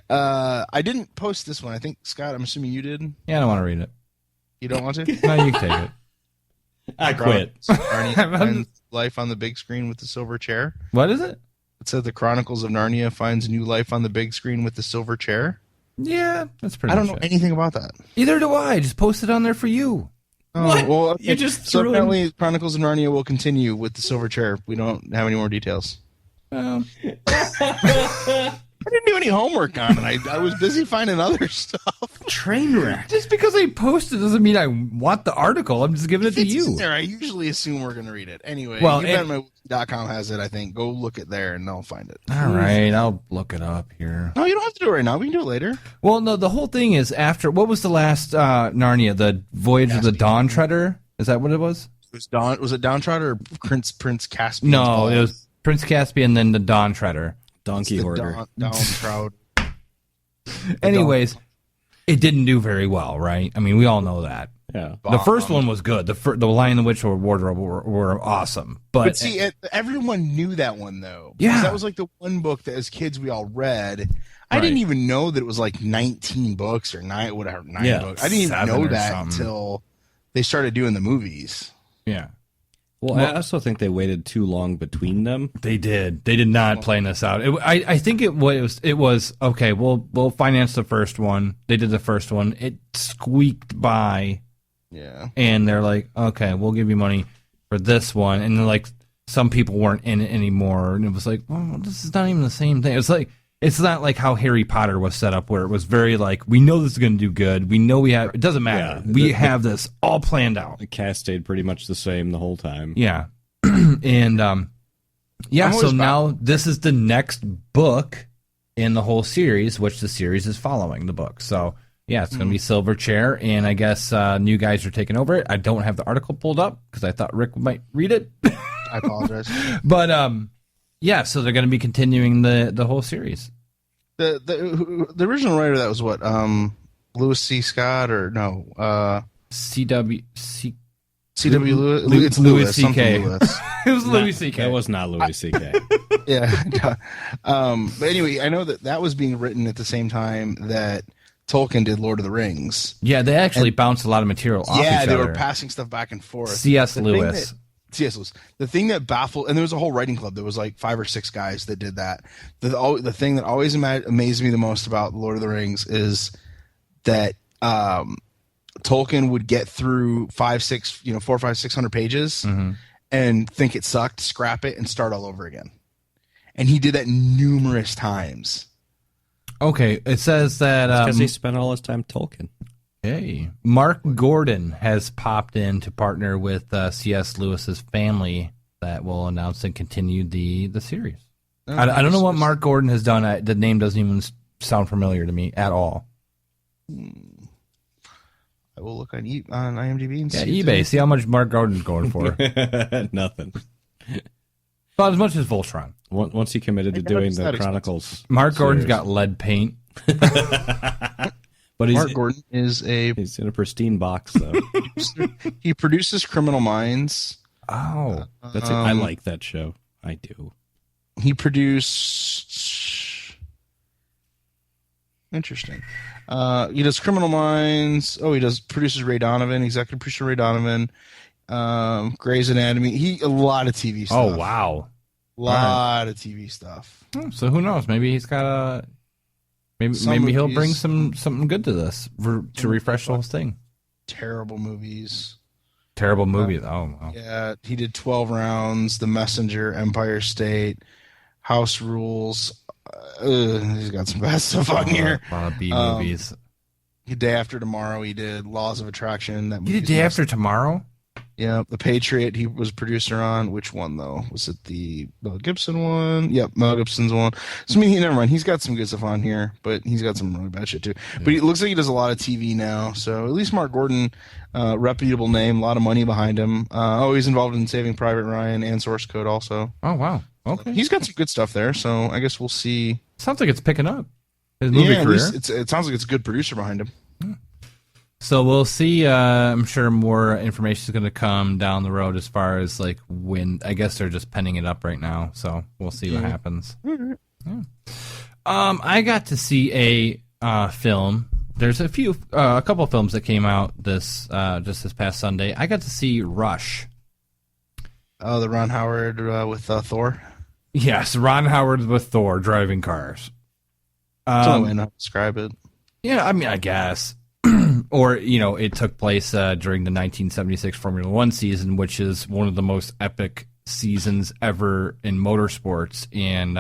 I didn't post this one. I think Scott. I'm assuming you did. Yeah, I don't want to read it. You don't want to? No, you can take it. I quit. Narnia finds life on the big screen with the silver chair. What is it? It said the Chronicles of Narnia finds new life on the big screen with the silver chair. Yeah, that's pretty I don't much know it. anything about that. Either do I. Just post it on there for you. Oh, What? well, okay. You just so threw in- apparently Chronicles of Narnia will continue with the silver chair. We don't have any more details. Well, I didn't do any homework on it. I was busy finding other stuff. Train wreck. just because I posted doesn't mean I want the article. I'm just giving it If to it's in you. there, I usually assume we're going to read it. Anyway, Well, UBenMyWiki.com has it, I think. Go look it there and they'll find it. All right, I'll look it up here. No, you don't have to do it right now. We can do it later. Well, no, the whole thing is after. What was the last Narnia? The Voyage of the Dawn Treader? Is that what it was? Was it Downtrod or Prince Caspian? No, it was Prince Caspian, then the Dawn Treader. Donkey hoarder. Downtrod. Anyways, it didn't do very well, right? I mean, we all know that. Yeah. The first one was good. The Lion, the Witch, or Wardrobe were awesome. But see, everyone knew that one though. Yeah. Because that was like the one book that as kids we all read. I Right. didn't even know that it was like 19 books or nine books. I didn't even 7 know or that something. until they started doing the movies. Yeah, Well, I also think they waited too long between them. they did. They did not plan this out. I think it was okay. We'll finance the first one. They did the first one. It squeaked by, Yeah. and they're like, okay, we'll give you money for this one. And then, like, some people weren't in it anymore, and it was like, well, this is not even the same thing. It's not like how Harry Potter was set up, where it was very like, we know this is going to do good. We know we have. It doesn't matter. Yeah, we have this all planned out. The cast stayed pretty much the same the whole time. Yeah. And yeah, I'm so always now this is the next book in the whole series, which the series is following the book. So yeah, it's going to be Silver Chair, and I guess new guys are taking over it. I don't have the article pulled up because I thought Rick might read it. I apologize. But yeah, so they're going to be continuing the whole series. the original writer that was what? Lewis C. Scott or no? C.W. C.W. Lewis. Louis It's Lewis. C.K. something Lewis. It was Louis C.K. That was not Louis C.K. Yeah. But anyway, I know that was being written at the same time that Tolkien did Lord of the Rings. Yeah, they actually bounced a lot of material off Yeah, each they other. were passing stuff back and forth. C.S. The thing Lewis. C.S. Lewis. The thing that baffled, and there was a whole writing club. There was like 5 or 6 guys that did that. The thing that always amazed me the most about Lord of the Rings is that Tolkien would get through 400, 500, 600 pages and think it sucked, scrap it, and start all over again. And he did that numerous times. Okay, it says that Because he spent all his time Tolkien. hey, Mark Gordon has popped in to partner with C.S. Lewis's family that will announce and continue the series. I don't know what Mark Gordon has done. The name doesn't even sound familiar to me at all. I will look on IMDb and Yeah, see. eBay. See how much Mark Gordon's going for. Nothing. About as much as Voltron. Once he committed to I gotta doing be the that Chronicles. Mark Gordon's series. got lead paint. But he's, Mark Gordon is he's in a pristine box, though. he produces Criminal Minds. Oh. That's it. I like that show. I do. He produced. Interesting. He does Criminal Minds. Oh, he produces Ray Donovan, executive producer Ray Donovan, Grey's Anatomy. A lot of TV stuff. Oh, wow. Lot of TV stuff. So who knows? Maybe he's got a. Maybe he'll movies- bring something good to this to refresh the whole thing. Terrible movies. Terrible movie, though. Wow. Yeah, he did 12 Rounds, The Messenger, Empire State, House Rules. He's got some bad stuff on here. A lot of B movies. Day After Tomorrow, he did Laws of Attraction. That You did movie's Day messed After Tomorrow? Yeah, The Patriot, he was producer on. Which one, though? Was it the Mel Gibson one? Yep, Mel Gibson's one. So, I mean, never mind. He's got some good stuff on here, but he's got some really bad shit, too. Yeah. But it looks like he does a lot of TV now. So, at least Mark Gordon, reputable name, a lot of money behind him. He's involved in Saving Private Ryan and Source Code also. Oh, wow. Okay. He's got some good stuff there, so I guess we'll see. Sounds like it's picking up. His movie career. At least it sounds like it's a good producer behind him. So we'll see. I'm sure more information is going to come down the road as far as like when. I guess they're just penning it up right now. So we'll see what happens. Yeah. I got to see a film. There's a couple of films that came out just this past Sunday. I got to see Rush. Oh, the Ron Howard with Thor. Yes, Ron Howard with Thor driving cars. That's the only way to describe it. Yeah, I mean, I guess. Or, it took place during the 1976 Formula One season, which is one of the most epic seasons ever in motorsports. And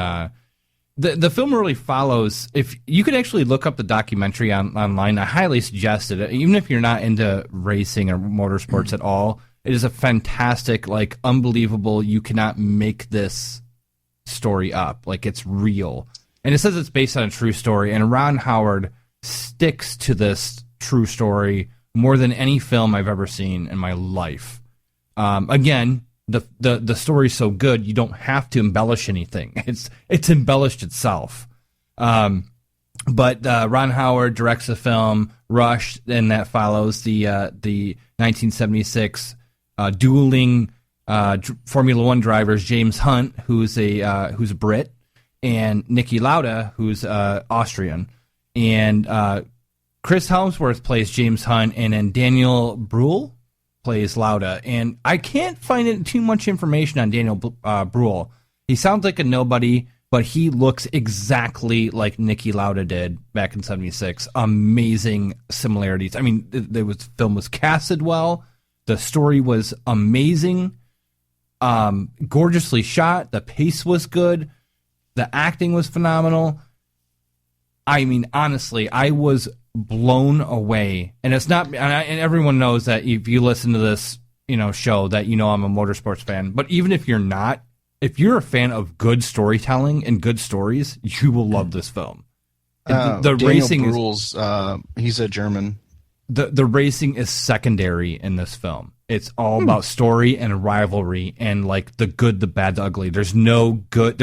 the film really follows. If you could actually look up the documentary online, I highly suggest it. Even if you're not into racing or motorsports at all, it is a fantastic, like, unbelievable. You cannot make this story up. Like, it's real. And it says it's based on a true story. And Ron Howard sticks to this true story more than any film I've ever seen in my life. Again, the story's so good you don't have to embellish anything. It's embellished itself. But Ron Howard directs the film Rush, and that follows the 1976 dueling Formula One drivers James Hunt, who's a Brit, and Niki Lauda, who's Austrian, and Chris Helmsworth plays James Hunt, and then Daniel Bruhl plays Lauda. And I can't find too much information on Daniel Bruhl. He sounds like a nobody, but he looks exactly like Niki Lauda did back in '76. Amazing similarities. I mean, the film was casted well. The story was amazing, gorgeously shot. The pace was good. The acting was phenomenal. I mean, honestly, I was blown away. And it's not, and everyone knows that if you listen to this, show, that I'm a motorsports fan. But even if you're not, if you're a fan of good storytelling and good stories, you will love this film. The racing Bruhl's, he's a German. The racing is secondary in this film. It's all about story and rivalry and like the good, the bad, the ugly. There's no good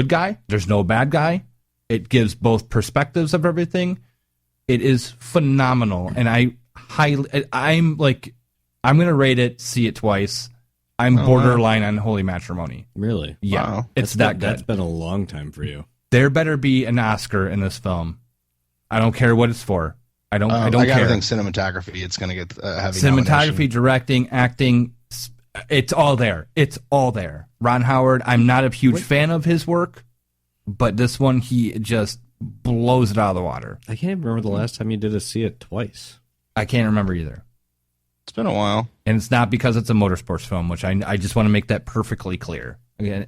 guy. There's no bad guy. It gives both perspectives of everything. It is phenomenal, and I'm gonna rate it, see it twice. I'm borderline on holy matrimony. Really? Yeah, wow. It's that good. That's been a long time for you. There better be an Oscar in this film. I don't care what it's for. I don't I care. think cinematography. It's gonna get heavy. Cinematography, directing, acting. It's all there. It's all there. Ron Howard. I'm not a huge fan of his work, but this one he just blows it out of the water. I can't even remember the last time you did a see it twice. I can't remember either. It's been a while. And it's not because it's a motorsports film, which I just want to make that perfectly clear. Again,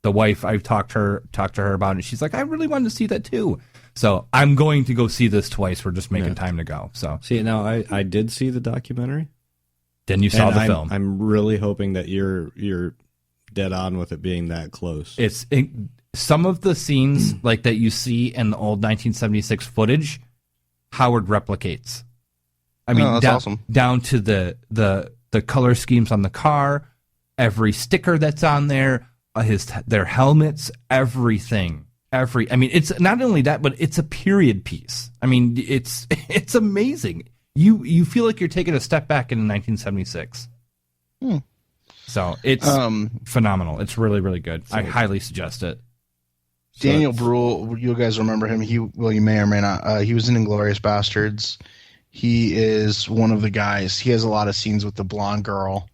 the wife, I've talked to her about it, and she's like, I really wanted to see that too. So I'm going to go see this twice. We're just making time to go. So see, now I did see the documentary. Then you saw the film. I'm really hoping that you're dead on with it being that close. Some of the scenes like that you see in the old 1976 footage, Howard replicates. I mean, that's awesome. Down to the color schemes on the car, every sticker that's on there, their helmets, everything. I mean, it's not only that, but it's a period piece. I mean, it's amazing. You feel like you're taking a step back in 1976. So it's phenomenal. It's really, really good. I highly suggest it. Daniel Bruhl, you guys remember him? You may or may not. He was in Inglourious Bastards. He is one of the guys. He has a lot of scenes with the blonde girl.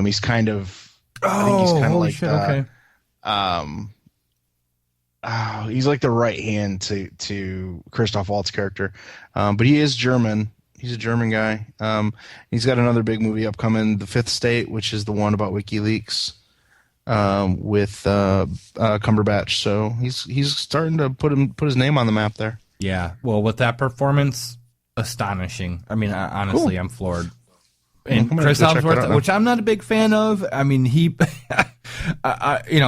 He's kind of. I think he's kind of like shit, the, okay. He's like the right hand to Christoph Waltz character, but he is German. He's a German guy. He's got another big movie upcoming, The Fifth State, which is the one about WikiLeaks. With Cumberbatch, so he's starting to put his name on the map there. Yeah, well, with that performance, astonishing. I mean, honestly, cool. I'm floored. and gonna Chris have to check that out Hemsworth, now. which I'm not a big fan of. I mean, he,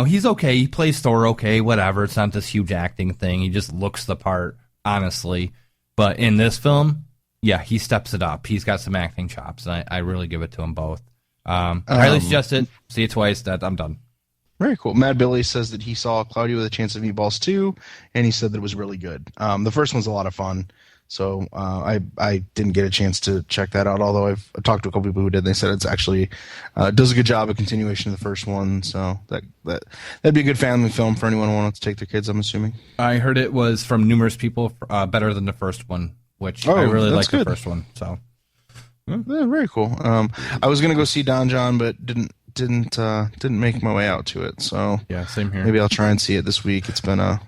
he's okay. He plays Thor okay, whatever. It's not this huge acting thing. He just looks the part, honestly. But in this film, yeah, he steps it up. He's got some acting chops, and I really give it to him both. Highly suggested. See it twice. That I'm done. Very cool. Mad Billy says that he saw Cloudy with a Chance of Meatballs 2, and he said that it was really good. The first one's a lot of fun, so I didn't get a chance to check that out, although I've talked to a couple people who did. They said it's actually does a good job of continuation of the first one, so that'd be a good family film for anyone who wants to take their kids, I'm assuming. I heard it was from numerous people better than the first one, which I really that's like the good. first one. So Yeah, very cool. I was going to go see Don John, but didn't make my way out to it, so yeah, same here. maybe I'll try and see it this week. It's been a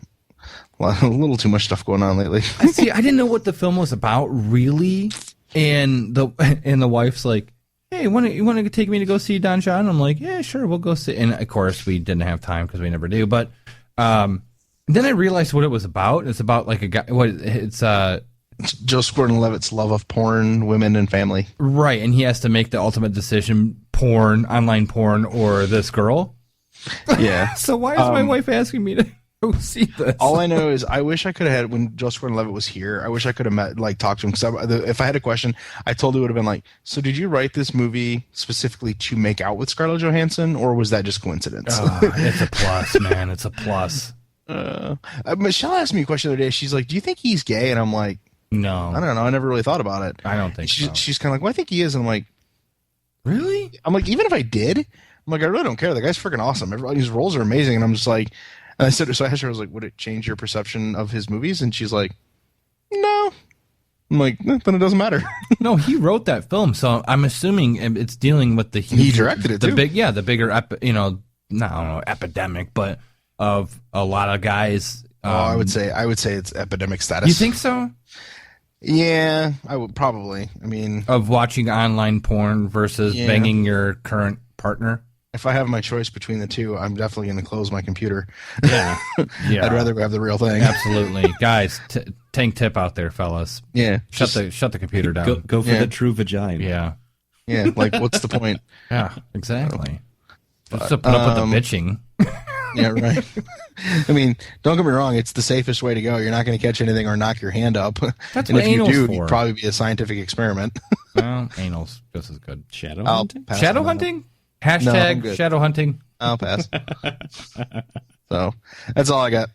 little too much stuff going on lately. I didn't know what the film was about really, and the wife's like, "Hey, you want to take me to go see Don John?" I'm like, "Yeah, sure, we'll go see." And of course, we didn't have time because we never do. But then I realized what it was about. It's about like a guy. Joseph Gordon-Levitt's love of porn, women, and family. Right, and he has to make the ultimate decision: online porn, or this girl. Yeah. So why is my wife asking me to go see this? All I know is I wish I could have had, when Joseph Gordon-Levitt was here, I wish I could have talked to him, because if I had a question, I totally would have been like, so did you write this movie specifically to make out with Scarlett Johansson, or was that just coincidence? It's a plus, man. It's a plus. Michelle asked me a question the other day. She's like, do you think he's gay? And I'm like, No, I don't know. I never really thought about it. I don't think so. She's kind of like, well, I think he is. And I'm like, Really? I'm like, even if I did, I'm like, I really don't care. The guy's freaking awesome. His roles are amazing. And I'm just like, and I said, so I asked her, I was like, would it change your perception of his movies? And she's like, no. I'm like, then it doesn't matter. No, he wrote that film, so I'm assuming it's dealing with the huge, He directed it, the too. the bigger, I don't know, epidemic, but of a lot of guys. I would say it's epidemic status. You think so? Yeah, I would probably. I mean, Of watching online porn versus Yeah. banging your current partner? if I have my choice between the two, I'm definitely going to close my computer. Yeah. Yeah. I'd rather have the real thing. Absolutely. Guys, tank tip out there, fellas. Yeah. Shut the computer down. Go for Yeah. the true vagina. Yeah. Yeah. Like, what's the point? Yeah, exactly. Just to put up with the bitching. Yeah, right. I mean, don't get me wrong. It's the safest way to go. You're not going to catch anything or knock your hand up. That's and what if you anal's do, for. it'd probably be a scientific experiment. Well, anal's just as good. Shadow I'll hunting? pass Shadow on that. hunting? No, I'm Hashtag good. shadow hunting. I'll pass. So that's all I got.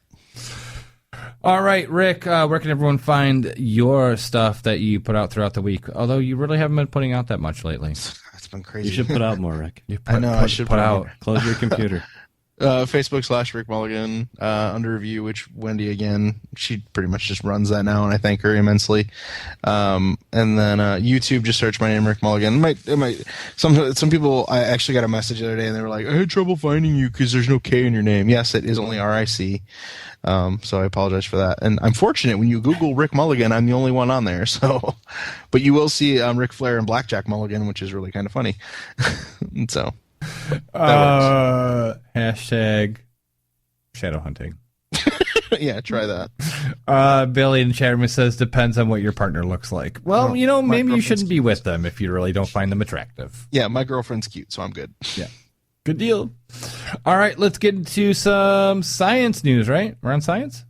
All right, Rick, where can everyone find your stuff that you put out throughout the week? Although you really haven't been putting out that much lately. It's been crazy. You should put out more, Rick. You I know, I should put put out. more. Close your computer. Facebook / Rick Mulligan, under review, which Wendy, again, she pretty much just runs that now, and I thank her immensely. And then YouTube, just search my name, Rick Mulligan. Some people, I actually got a message the other day, and they were like, I had trouble finding you because there's no K in your name. Yes, it is only RIC. So I apologize for that. And I'm fortunate, when you Google Rick Mulligan, I'm the only one on there. So, but you will see Ric Flair and Blackjack Mulligan, which is really kind of funny. And so Hashtag shadow hunting. yeah, try that. Billy in the chat room says, depends on what your partner looks like. Well, my maybe you girlfriend's shouldn't be with them if you really don't find them attractive. Yeah, my girlfriend's cute, so I'm good. Yeah. Good deal. All right, let's get into some science news, right? We're on science?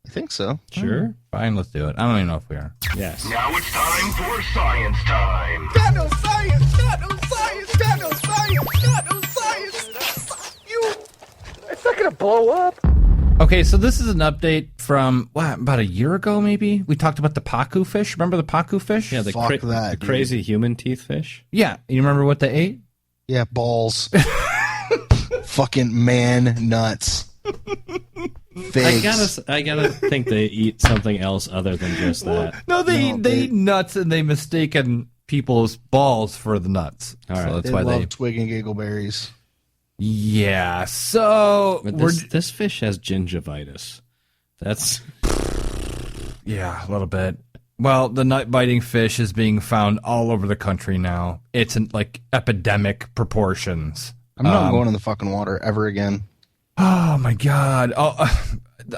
I think so. Sure. Fine, let's do it. I don't even know if we are. Yes. Now it's time for science time. Got no science, got no science, got no science, got no science. It's not gonna blow up. Okay, so this is an update from, about a year ago, maybe? We talked about the Pacu fish. Remember the Pacu fish? Yeah, the Fuck that, the dude. crazy human teeth fish. Yeah, you remember what they ate? Yeah, balls. Fucking man nuts. Figs. I gotta think they eat something else other than just that. No, they No, eat nuts, and they mistaken people's balls for the nuts. All right. So that's They why love twig and giggleberries. Yeah, so But we're this fish has gingivitis. That's yeah, a little bit. Well, the nut biting fish is being found all over the country now. It's in like epidemic proportions. I'm not going in the fucking water ever again. Oh my god. Oh,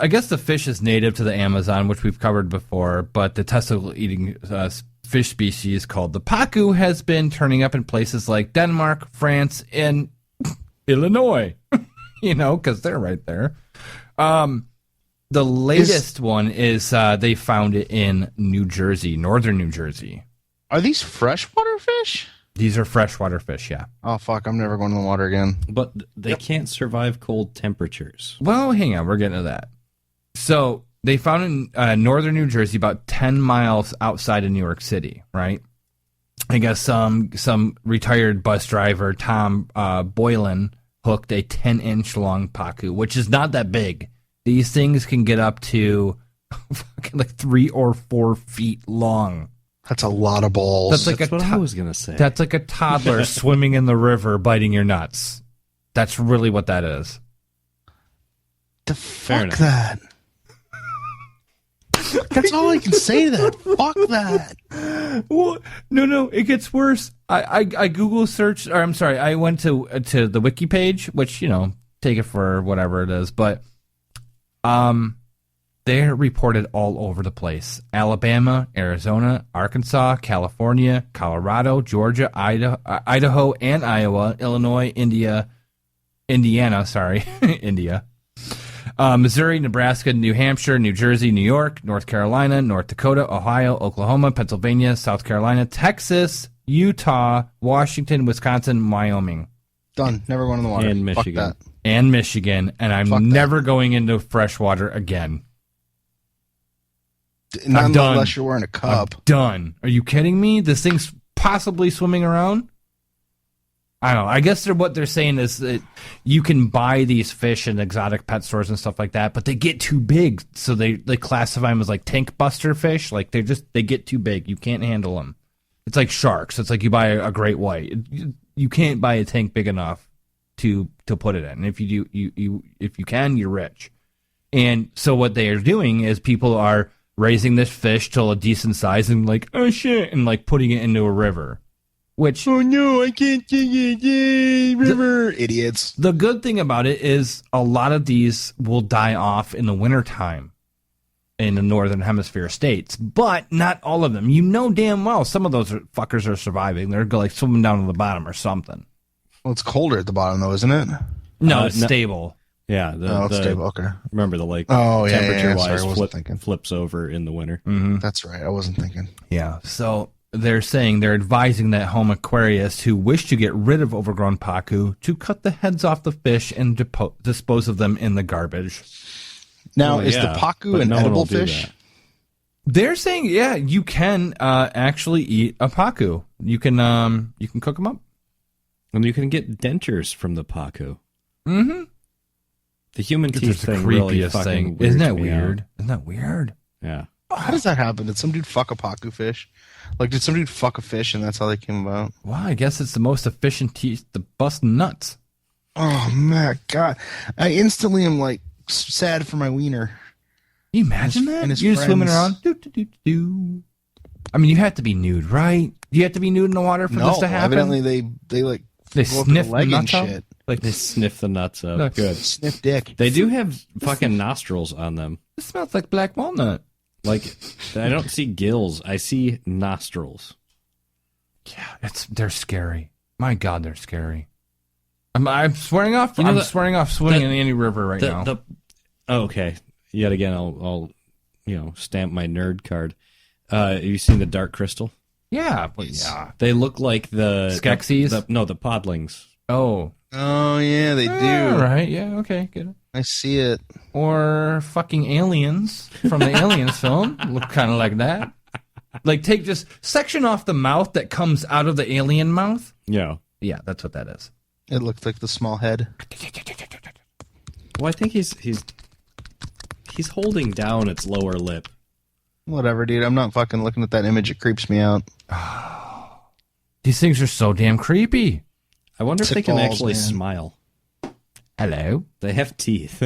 I guess the fish is native to the Amazon, which we've covered before, but the testicle eating fish species called the Pacu has been turning up in places like Denmark, France, and Illinois. Because they're right there. The latest one is they found it in New Jersey, northern New Jersey. Are these freshwater fish? These are freshwater fish, yeah. Oh, fuck. I'm never going to the water again. But they can't survive cold temperatures. Well, hang on. We're getting to that. So they found in northern New Jersey, about 10 miles outside of New York City, right? I guess some retired bus driver, Tom Boylan, hooked a 10-inch long Pacu, which is not that big. These things can get up to like 3 or 4 feet long. That's a lot of balls. That's what I was going to say. That's like a toddler swimming in the river biting your nuts. That's really what that is. Fuck that. That's all I can say to that. Fuck that. Well, no, it gets worse. I Google searched, or I'm sorry, I went to the wiki page, which, take it for whatever it is, but they're reported all over the place. Alabama, Arizona, Arkansas, California, Colorado, Georgia, Idaho, and Iowa, Illinois, Indiana, India. Missouri, Nebraska, New Hampshire, New Jersey, New York, North Carolina, North Dakota, Ohio, Oklahoma, Pennsylvania, South Carolina, Texas, Utah, Washington, Wisconsin, Wyoming. Done. Never going in the water. And Michigan. Fuck that. And Michigan, and I'm never going into freshwater again. Not I'm done. Unless you're wearing a cup. I'm done. Are you kidding me? This thing's possibly swimming around? I don't know. I guess what they're saying is that you can buy these fish in exotic pet stores and stuff like that, but they get too big, so they classify them as like tank buster fish. Like they get too big. You can't handle them. It's like sharks. It's like you buy a great white. You can't buy a tank big enough to put it in. And if you do, if you can, you're rich. And so what they are doing is people are raising this fish till a decent size and like, oh shit, and like putting it into a river. Which, oh no, I can't take it, river. Idiots. The good thing about it is a lot of these will die off in the wintertime in the northern hemisphere states, but not all of them. You know damn well some of those fuckers are surviving. They're like swimming down to the bottom or something. Well, it's colder at the bottom though, isn't it? No, it's stable. Yeah, it's stable. Okay. Remember the lake? Oh, yeah. Temperature-wise, Sorry, I wasn't thinking. flips over in the winter. Mm-hmm. That's right. I wasn't thinking. Yeah. So they're saying they're advising that home aquarists who wish to get rid of overgrown Pacu to cut the heads off the fish and dispose of them in the garbage. Now, is the Pacu an edible fish? They're saying, yeah, you can actually eat a Pacu. You can cook them up. And you can get dentures from the Pacu. Mm-hmm. The human teeth the thing really creepiest fucking thing. Isn't that weirds me weird? out. Isn't that weird? Yeah. How does that happen? Did some dude fuck a Pacu fish? Like, did some dude fuck a fish and that's how they came about? Well, I guess it's the most efficient teeth to bust nuts. Oh, my God. I instantly am, like, sad for my wiener. Can you imagine that? And his You're just swimming friends. around. I mean, you have to be nude, right? Do you have to be nude in the water for this to happen? Evidently they go up to sniff the leg the and nuts out? shit. Like they sniff the nuts up. No. Good. Sniff dick. They do have fucking nostrils on them. It smells like black walnut. Like, I don't see gills. I see nostrils. Yeah, they're scary. My God, they're scary. I'm swearing off. I'm swearing off swimming in any river right now. Okay. Yet again, I'll stamp my nerd card. Have you seen the Dark Crystal? Yeah, yeah. They look like the Skeksis? the podlings. Oh, yeah, they do. All right, yeah, okay, get it. I see it. Or fucking aliens from the Aliens film look kind of like that. Like take just section off the mouth that comes out of the alien mouth. Yeah. Yeah, that's what that is. It looked like the small head. Well, I think he's holding down its lower lip. Whatever, dude. I'm not fucking looking at that image. It creeps me out. These things are so damn creepy. I wonder if Sick they can balls, actually man. smile. Hello. They have teeth.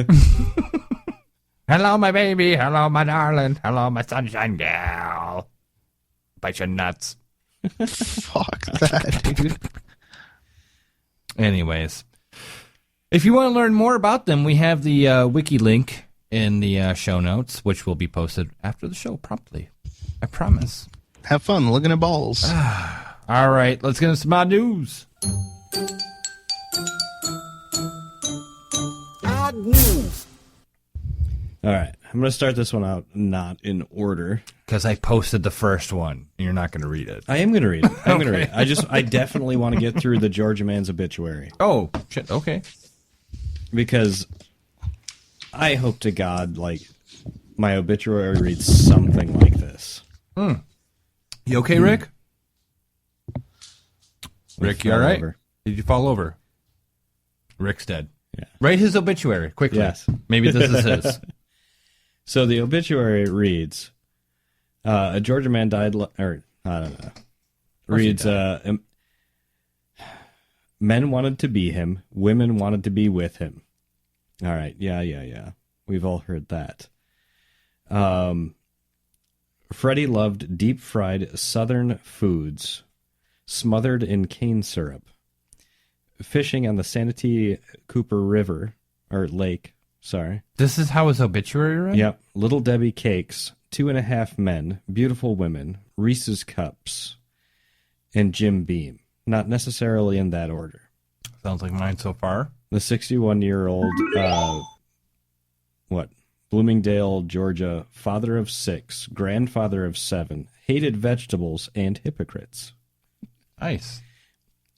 Hello, my baby. Hello, my darling. Hello, my sunshine gal. Bite your nuts. Fuck that, dude. Anyways, if you want to learn more about them, we have the wiki link in the show notes, which will be posted after the show promptly. I promise. Have fun looking at balls. All right, let's get into some odd news. Odd news. All right, I'm going to start this one out not in order. Because I posted the first one, and you're not going to read it. I am going to read it. I'm going to read it. I definitely want to get through the Georgia man's obituary. Oh, shit, okay. Because I hope to God, like, my obituary reads something like this. You okay, Rick? Rick, you all right? Over. Did you fall over? Rick's dead. Yeah. Write his obituary, quickly. Yes. Maybe this is his. So the obituary reads, a Georgia man died, or I don't know. Reads, men wanted to be him, women wanted to be with him. All right, yeah. We've all heard that. Freddie loved deep-fried southern foods, smothered in cane syrup. Fishing on the Santee Cooper River, or Lake, sorry. This is how his obituary read? Yep. Little Debbie cakes, 2.5 men, beautiful women, Reese's cups, and Jim Beam. Not necessarily in that order. Sounds like mine so far. The 61-year-old, Bloomingdale, Georgia, father of 6, grandfather of 7, hated vegetables and hypocrites. Nice.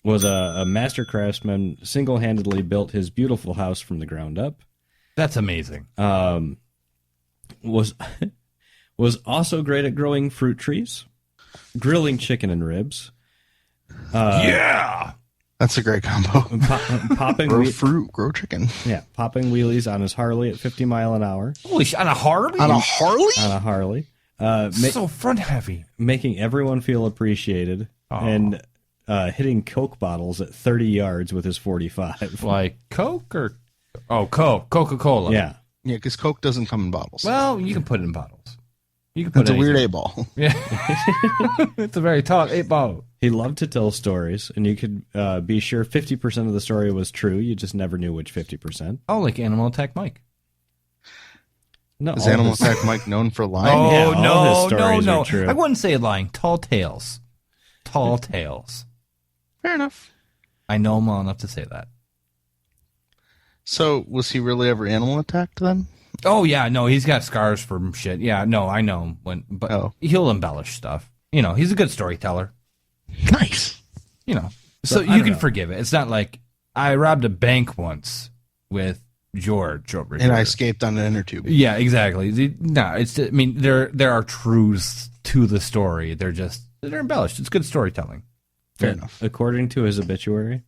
Was a master craftsman, single-handedly built his beautiful house from the ground up. That's amazing. Was also great at growing fruit trees, grilling chicken and ribs. Yeah! That's a great combo. Popping Grow fruit, grow chicken. Yeah, popping wheelies on his Harley at 50 mile an hour. Holy shit, on a Harley? On a Harley? On a Harley. So front heavy. Making everyone feel appreciated. And hitting Coke bottles at 30 yards with his 45. Like Coke or... Oh, Coke. Coca-Cola. Yeah. Yeah, because Coke doesn't come in bottles. Well, you can put it in bottles. You can put It's a weird anything. 8-ball. Yeah. It's a very tall 8-ball. He loved to tell stories, and you could be sure 50% of the story was true. You just never knew which 50%. Oh, like Animal Attack Mike. No, Is all Animal his- Attack Mike known for lying? Oh, Yeah, all his no, stories no. are true. I wouldn't say lying. Tall tales. Tall tales. Fair enough. I know him well enough to say that. So, was he really ever animal attacked then? Oh, yeah, no, he's got scars from shit. Yeah, no, I know him. But he'll embellish stuff. You know, he's a good storyteller. Nice. You know, so I you don't can know. forgive it. It's not like I robbed a bank once with George over here. And I escaped on an inner tube. Yeah, exactly. No, it's. I mean, there are truths to the story. They're embellished. It's good storytelling. Fair enough. According to his obituary,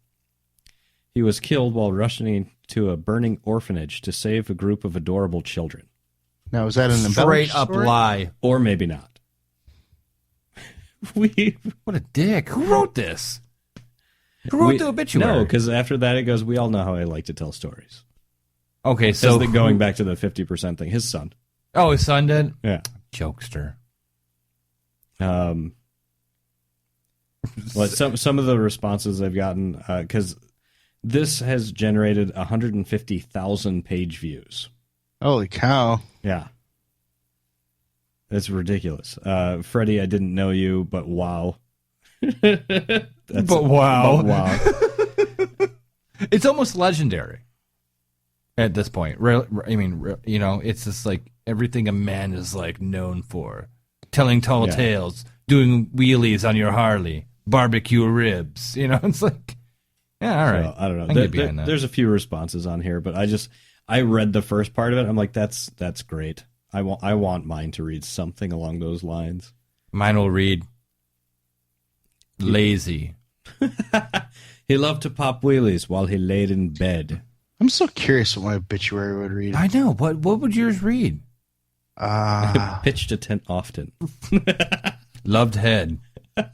he was killed while rushing to a burning orphanage to save a group of adorable children. Now, is that an Straight embellished up story? lie. Or maybe not. What a dick. Who wrote this? Who wrote the obituary? No, because after that it goes, we all know how I like to tell stories. Okay, So so going back to the 50% thing, his son. Oh, his son did? Yeah. Jokester. Well, some of the responses I've gotten, because this has generated 150,000 page views. Holy cow. Yeah. That's ridiculous. Freddie, I didn't know you, but wow. But wow. But wow. It's almost legendary at this point. I mean, you know, it's just like everything a man is like known for. Telling tall tales, doing wheelies on your Harley, barbecue ribs. You know, it's like, yeah, all right. So, I don't know. I can get behind that. There's a few responses on here, but I read the first part of it. I'm like, that's great. I want mine to read something along those lines. Mine will read lazy. He loved to pop wheelies while he laid in bed. I'm so curious what my obituary would read. I know. What would yours read? Pitched a tent often. Loved head. I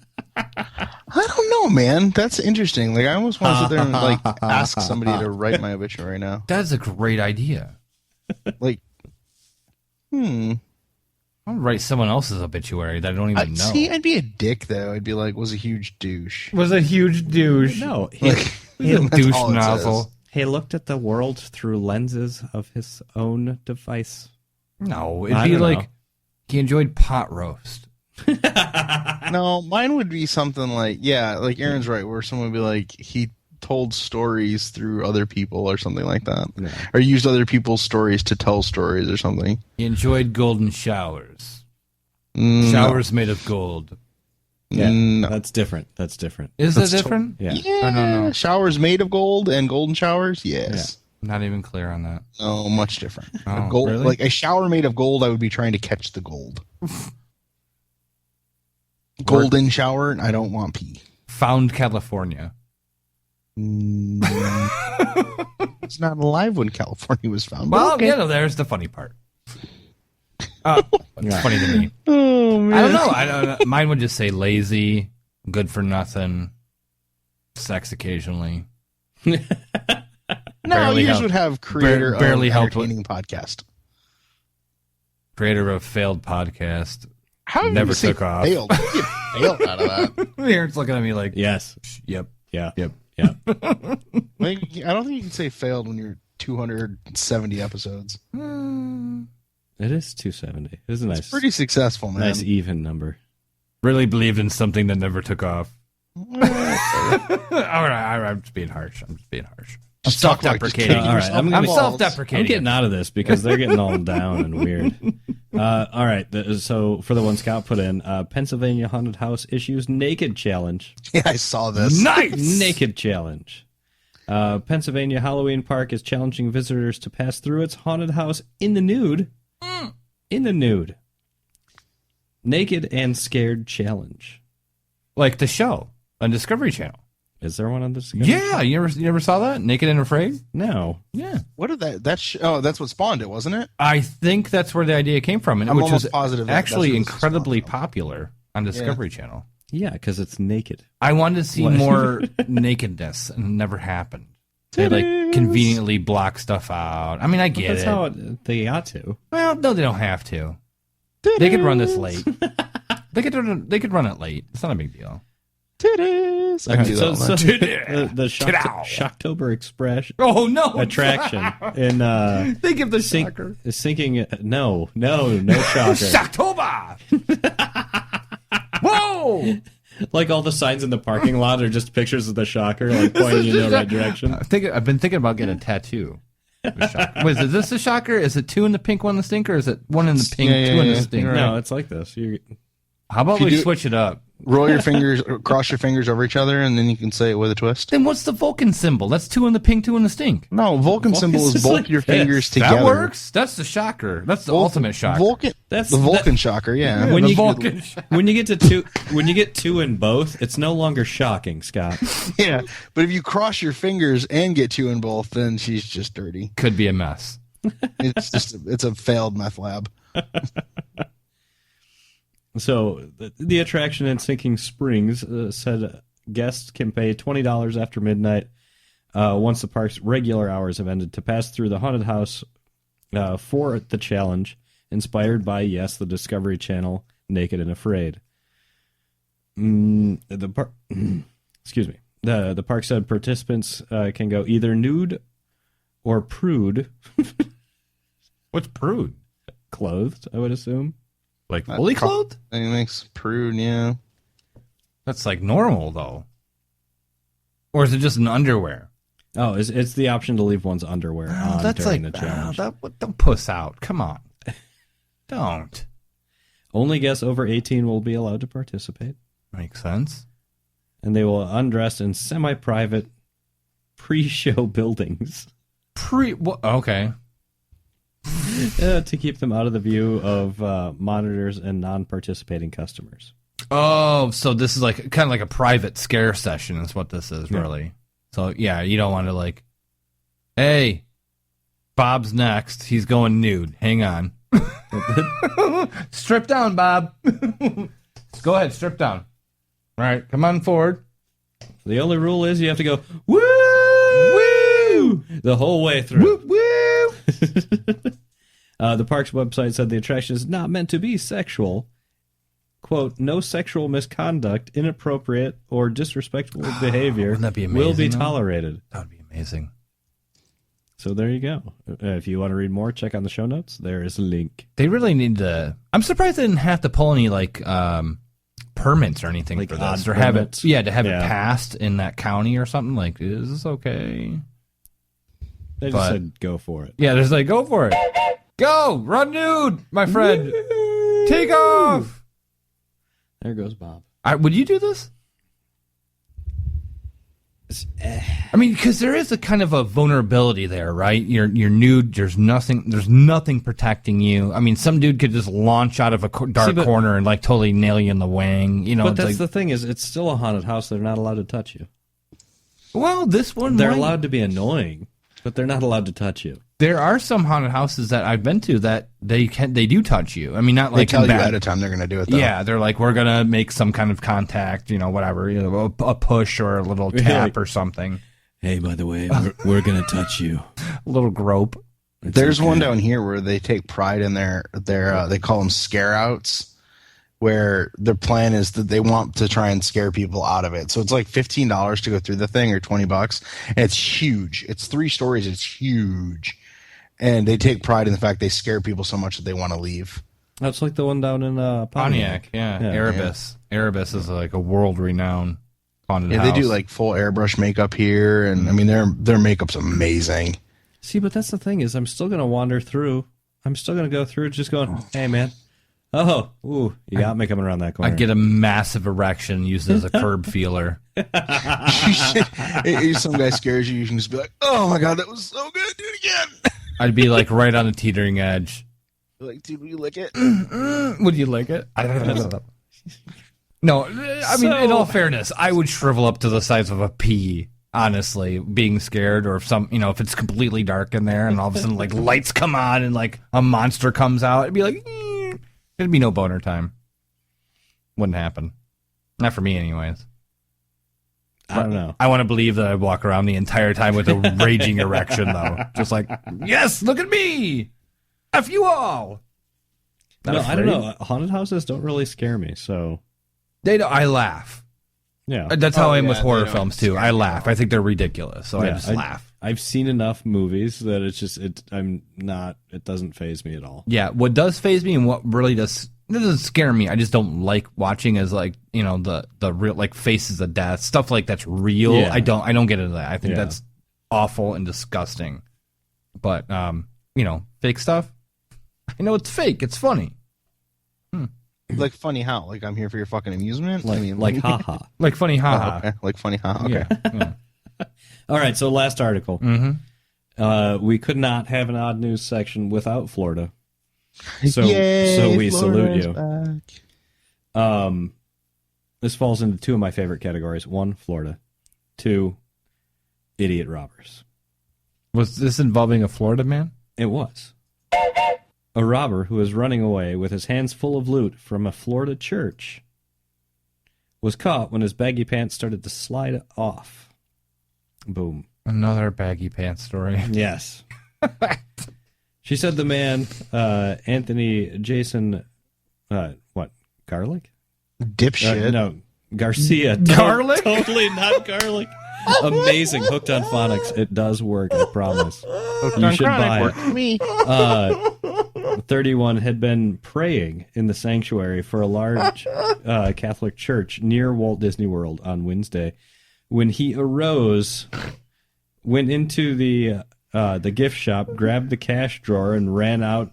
don't know, man. That's interesting. Like, I almost want to sit there and like ask somebody to write my obituary now. That's a great idea. Like, I'll write someone else's obituary that I don't even know. See, I'd be a dick though. I'd be like, was a huge douche. Was a huge douche. No, Like, He's a that's douche all it nozzle. says. he looked at the world through lenses of his own device. No, I it'd be don't like know. he enjoyed pot roast. No, mine would be something like, like Aaron's right, where someone would be like, he told stories through other people or something like that. Yeah. Or used other people's stories to tell stories or something. He enjoyed golden showers. No. Showers made of gold. Yeah, No. that's different. That's different. Is That's it different? Yeah. Yeah, I don't know. showers made of gold and golden showers? Yes. Not even clear on that. No, much different. Oh, Gold, really? like a shower made of gold, I would be trying to catch the gold. Golden shower, I don't want pee. Found California. It's not alive when California was found. but Well, okay. there's the funny part. It's funny to me. Oh, man. I don't know. Mine would just say lazy, good for nothing, sex occasionally. No, barely yours help- would have creator barely of help entertaining podcast. Creator of failed podcast. How did Never you say took off. Failed? You get failed out of that. Aaron's looking at me like, Yes. yep. Yeah. Yep. Yeah. Like, I don't think you can say failed when you're 270 episodes. It is 270. It is a nice, Pretty successful, man. nice even number. Really believed in something that never took off. All right, I'm just being harsh. I'm Just talk like just self-deprecating. kidding All right, yourself I'm in gonna- the I'm balls. self-deprecating. I'm getting out of this because they're getting all down and weird. All right, so for the one Scott put in, Pennsylvania Haunted House issues naked challenge. Yeah, I saw this. Nice. Naked challenge. Pennsylvania Halloween Park is challenging visitors to pass through its haunted house in the nude. In the nude. Naked and Scared challenge. Like the show on Discovery Channel. Is there one on this? Yeah, you ever saw that? Naked and Afraid? No. Yeah. What did that? That's what spawned it, wasn't it? I think that's where the idea came from, and I'm which almost was positive that's actually what this is incredibly spawned from. popular on Discovery Channel. Yeah, because it's naked. I wanted to see What? more nakedness, and it never happened. They like conveniently block stuff out. I mean, I get That's it. how they ought to. Well, no, they don't have to. They could run this late. They could run it late. It's not a big deal. Titties. I can do that all night. the Shocktober Express Oh no! attraction in They give the shocker. sinking. No shocker. Shocktober! Whoa! Like all the signs in the parking lot are just pictures of the shocker, like pointing you in the right direction. I've been thinking about getting a tattoo. Wait, is this the shocker? Is it two in the pink, one in the stink, or is it one in the pink, Yeah, two in the yeah. stink? No, it's like this. How about If you we do- switch it up? Roll your fingers, cross your fingers over each other, and then you can say it with a twist. Then what's the Vulcan symbol? That's two in the pink, two in the stink. No, Vulcan symbol is is both like your this. fingers together. That works. That's the shocker. That's the ultimate shocker. Vulcan. That's the Vulcan shocker. Yeah. When the you Vulcan when you get two in both, it's no longer shocking, Scott. Yeah. But if you cross your fingers and get two in both, then she's just dirty. Could be a mess. It's a failed meth lab. So the attraction in Sinking Springs said guests can pay $20 after midnight once the park's regular hours have ended to pass through the haunted house for the challenge, inspired by, yes, the Discovery Channel Naked and Afraid. Excuse me. The park said participants can go either nude or prude, What's prude? clothed, I would assume. Like fully clothed? It makes prude, yeah. That's like normal though. Or is it just an underwear? Oh, it's the option to leave one's underwear on That's during like the challenge. don't puss out. Come on. Don't. Only guests over 18 will be allowed to participate, Makes sense. and they will undress in semi-private pre-show buildings Okay. to keep them out of the view of monitors and non-participating customers. Oh, so this is like kind of like a private scare session is what this is, really. So, yeah, you don't want to like, hey, Bob's next. He's going nude. Hang on. Strip down, Bob. Go ahead, strip down. All right, come on forward. The only rule is you have to go, woo! Woo! The whole way through. Woo, woo. The park's website said the attraction is not meant to be sexual. Quote, no sexual misconduct, inappropriate, or disrespectful behavior Wouldn't that be will be amazing, though? tolerated. That would be amazing. So there you go. If you want to read more, check on the show notes. There is a link. They really need to. I'm surprised they didn't have to pull any permits or anything Like for this, odd or have it. permits. Yeah, to have Yeah. it passed in that county or something. Like, is this okay? They just But- said go for it. Yeah, there's like, go for it. Go, run nude, my friend. Take off. There goes Bob. Would you do this? I mean, because there is a kind of a vulnerability there, right? You're nude. There's nothing protecting you. I mean, some dude could just launch out of a dark corner and like totally nail you in the wing. You know, But it's that's like, the thing is, it's still a haunted house. They're not allowed to touch you. well, this one They're might. allowed to be annoying, but they're not allowed to touch you. There are some haunted houses that I've been to that they do touch you. I mean, not They like tell in you bad- ahead of time they're going to do it, though. Yeah, they're like, we're gonna make some kind of contact, whatever, a push or a little tap or something, Hey, by the way, we're going to touch you. a little grope. There's one down here where they take pride in their they call them scare outs, where their plan is that they want to try and scare people out of it. So it's like $15 to go through the thing, or $20. And it's huge. It's 3 stories. It's huge. And they take pride in the fact they scare people so much that they want to leave. That's like the one down in Pontiac, yeah. Erebus. Erebus is like a world-renowned haunted Yeah, house. they do like full airbrush makeup here, and I mean their makeup's amazing. See, but that's the thing is, I'm still going to wander through. I'm still going to go through just going, hey, man. Oh, ooh, you got me coming around that corner. I'd get a massive erection used as a curb feeler. If some guy scares you, you can just be like, "Oh my god, that was so good! Do it again!" I'd be like right on the teetering edge. Like, dude, will you lick it? Would you like it? No, I mean, in all fairness, I would shrivel up to the size of a pea, honestly, being scared, or if it's completely dark in there and all of a sudden, like, lights come on and, like, a monster comes out, it'd be like, it'd be no boner time. Wouldn't happen. Not for me, anyways. I don't know. I want to believe that I walk around the entire time with a raging erection, though. Just like, yes, look at me! F you all! Not I don't afraid. know. Haunted houses don't really scare me, so... I laugh. Yeah. That's how I am with yeah, horror they don't films, too. I laugh. I think they're ridiculous, so I Yeah, just laugh. I've seen enough movies that it doesn't faze me at all. Yeah, what does faze me and what really doesn't scare me, I just don't like watching as like, the real, like, faces of death, stuff like that's real. Yeah. I don't get into that. I think Yeah. that's awful and disgusting. But, fake stuff, I know it's fake. It's funny. Like funny how? Like I'm here for your fucking amusement? Like haha. Like funny, haha. Okay. Like funny how? Okay. Yeah. All right, so last article. Mm-hmm. We could not have an odd news section without Florida. So Yay, we Florida's salute you. back. This falls into 2 of my favorite categories. 1, Florida. 2, idiot robbers. Was this involving a Florida man? It was. A robber who was running away with his hands full of loot from a Florida church was caught when his baggy pants started to slide off. Boom. Another baggy pants story. Yes. She said the man, Anthony Jason, garlic? Dipshit. No, Garcia. Garlic? Totally not garlic. Amazing. Hooked on phonics. It does work, I promise. You should buy it. Me. 31 had been praying in the sanctuary for a large Catholic church near Walt Disney World on Wednesday when he arose, went into the gift shop, grabbed the cash drawer, and ran out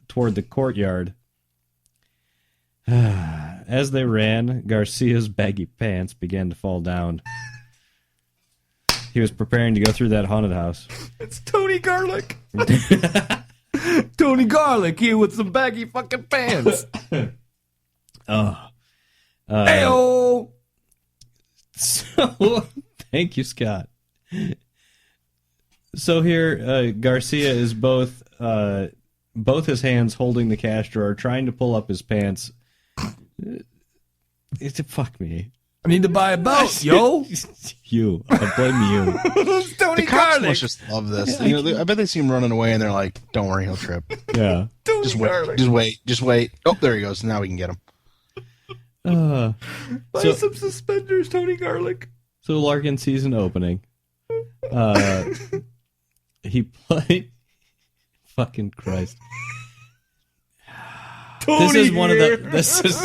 toward the courtyard. As they ran, Garcia's baggy pants began to fall down. He was preparing to go through that haunted house. It's Tony Garlic. Tony Garlic here with some baggy fucking pants. Heyo! So, thank you, Scott. So here, Garcia is both his hands holding the cash drawer, trying to pull up his pants. Fuck me. I need to buy a boat, yo. You. I blame you. Tony The cops Garlic. must just love this. I bet they see him running away and they're like, "Don't worry, he'll trip. Yeah. Tony Just wait. Garlic. Just wait. Oh, there he goes. Now we can get him." Buy some suspenders, Tony Garlic. So Larkin season opening. he played. Fucking Christ! This is one of the. This is.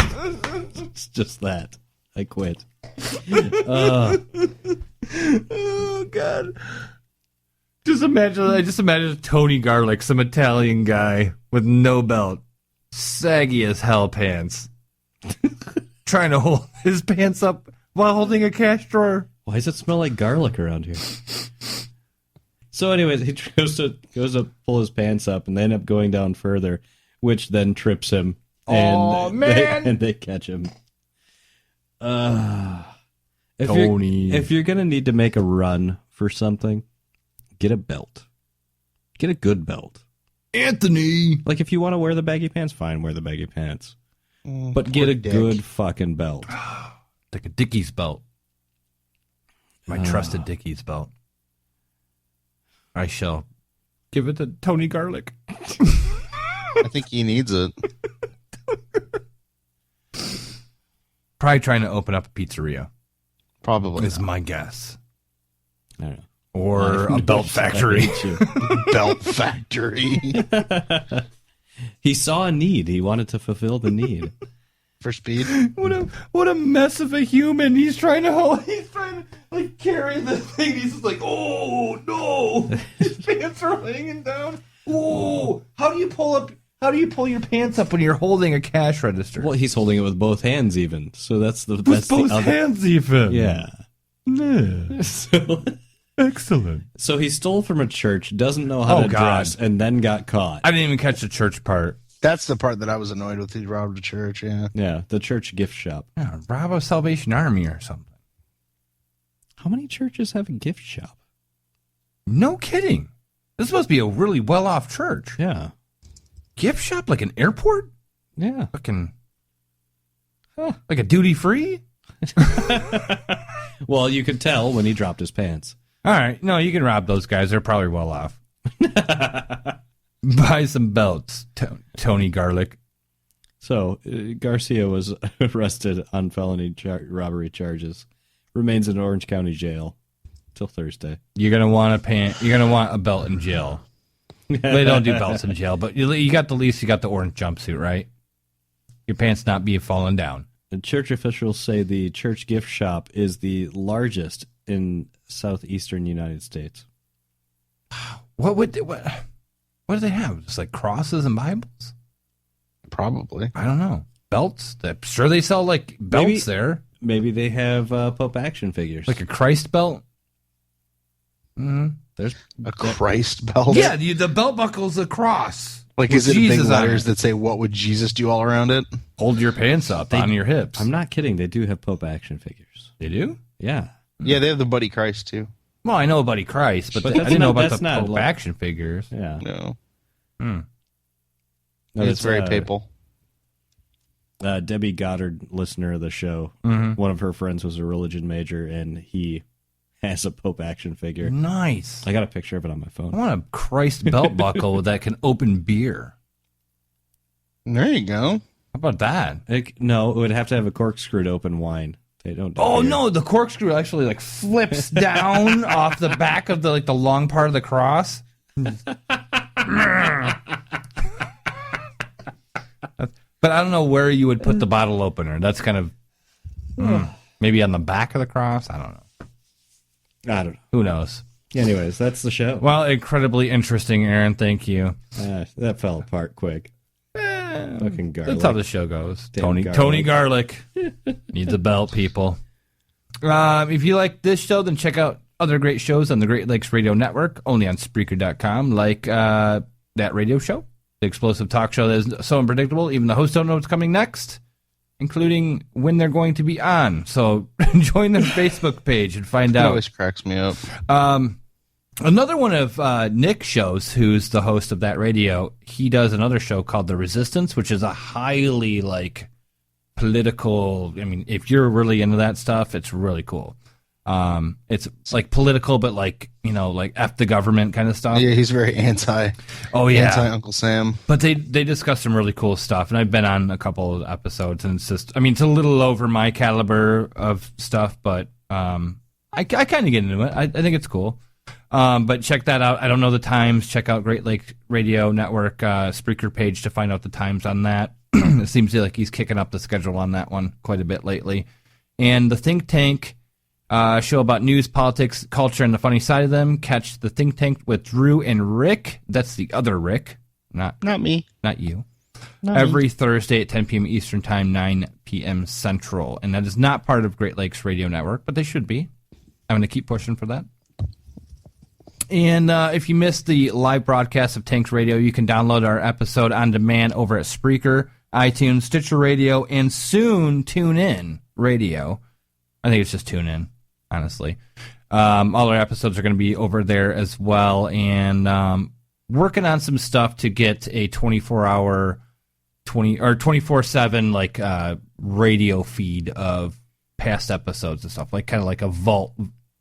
It's just that. I quit. Oh God! I just imagine Tony Garlic, some Italian guy with no belt, saggy as hell pants, trying to hold his pants up while holding a cash drawer. Why does it smell like garlic around here? So, anyways, he goes to pull his pants up, and they end up going down further, which then trips him. And man! They catch him. Tony. If you're gonna need to make a run for something, get a belt. Get a good belt. Anthony! Like, if you want to wear the baggy pants, fine, wear the baggy pants. But get a good fucking belt. Like a Dickies belt. My trusted Dickies belt. I shall give it to Tony Garlic. I think he needs it. Probably trying to open up a pizzeria. Probably. Is my guess. I don't know. Or a belt factory. Belt factory. He saw a need. He wanted to fulfill the need. For speed. What a mess of a human. He's trying to like carry the thing. He's just like, oh no. His pants are hanging down. Oh, how do you pull your pants up when you're holding a cash register? Well, he's holding it with both hands even. So that's with both the other hands even. Yeah. Yeah. Excellent. So he stole from a church, doesn't know how to dress, and then got caught. I didn't even catch the church part. That's the part that I was annoyed with. He robbed a church, yeah. Yeah, the church gift shop. Yeah, rob a Salvation Army or something. How many churches have a gift shop? No kidding. This must be a really well-off church. Yeah. Gift shop? Like an airport? Yeah. Fucking... like a duty-free? Well, you could tell when he dropped his pants. All right. No, you can rob those guys. They're probably well off. Buy some belts, Tony Garlic. So, Garcia was arrested on felony robbery charges. Remains in Orange County Jail till Thursday. You're gonna want a belt in jail. They don't do belts in jail, but you got the least. You got the orange jumpsuit, right? Your pants not be falling down. The church officials say the church gift shop is the largest in southeastern United States. What do they have? Just like crosses and Bibles? Probably. I don't know. Belts? I'm sure they sell like belts there. Maybe they have Pope action figures. Like a Christ belt? Mm-hmm. There's a Christ belt? Yeah, the belt buckle's a cross. Like, is it big letters that say, what would Jesus do all around it? Hold your pants up on your hips. I'm not kidding. They do have Pope action figures. They do? Yeah. Yeah, they have the Buddy Christ, too. Well, I know about Christ, but I didn't know about the Pope action figures. Yeah. No. No, it's very papal. Debbie Goddard, listener of the show, one of her friends was a religion major, and he has a Pope action figure. Nice. I got a picture of it on my phone. I want a Christ belt buckle that can open beer. There you go. How about that? No, it would have to have a corkscrew to open wine. They don't. Oh no, the corkscrew actually like flips down off the back of the long part of the cross. But I don't know where you would put the bottle opener. That's kind of maybe on the back of the cross. I don't know. Who knows? Anyways, that's the show. Well, incredibly interesting, Aaron. Thank you. That fell apart quick. Fucking garlic. That's how the show goes. Damn Tony Garlic needs a belt, people. If you like this show, then check out other great shows on the Great Lakes Radio Network, only on Spreaker.com, like that radio show, the explosive talk show that is so unpredictable, even the hosts don't know what's coming next, including when they're going to be on. So join their Facebook page and find out. It always cracks me up. Another one of Nick shows, who's the host of that radio, he does another show called The Resistance, which is a highly political. I mean, if you're really into that stuff, it's really cool. It's like political, but like F the government kind of stuff. Yeah, he's very anti. Oh yeah, anti Uncle Sam. But they discuss some really cool stuff, and I've been on a couple of episodes, and it's just, I mean, it's a little over my caliber of stuff, but I kind of get into it. I think it's cool. But check that out. I don't know the times. Check out Great Lake Radio Network Spreaker page to find out the times on that. It seems like he's kicking up the schedule on that one quite a bit lately. And the Think Tank show about news, politics, culture, and the funny side of them. Catch the Think Tank with Drew and Rick. That's the other Rick, not me, not you. Not Every me. Thursday at 10 p.m. Eastern Time, 9 p.m. Central. And that is not part of Great Lakes Radio Network, but they should be. I'm going to keep pushing for that. And if you missed the live broadcast of Tanks Radio, you can download our episode on demand over at Spreaker, iTunes, Stitcher Radio, and soon TuneIn Radio. I think it's just TuneIn, honestly. All our episodes are going to be over there as well. And working on some stuff to get a 24-hour, 24/7 like radio feed of past episodes and stuff, like kind of like a vault,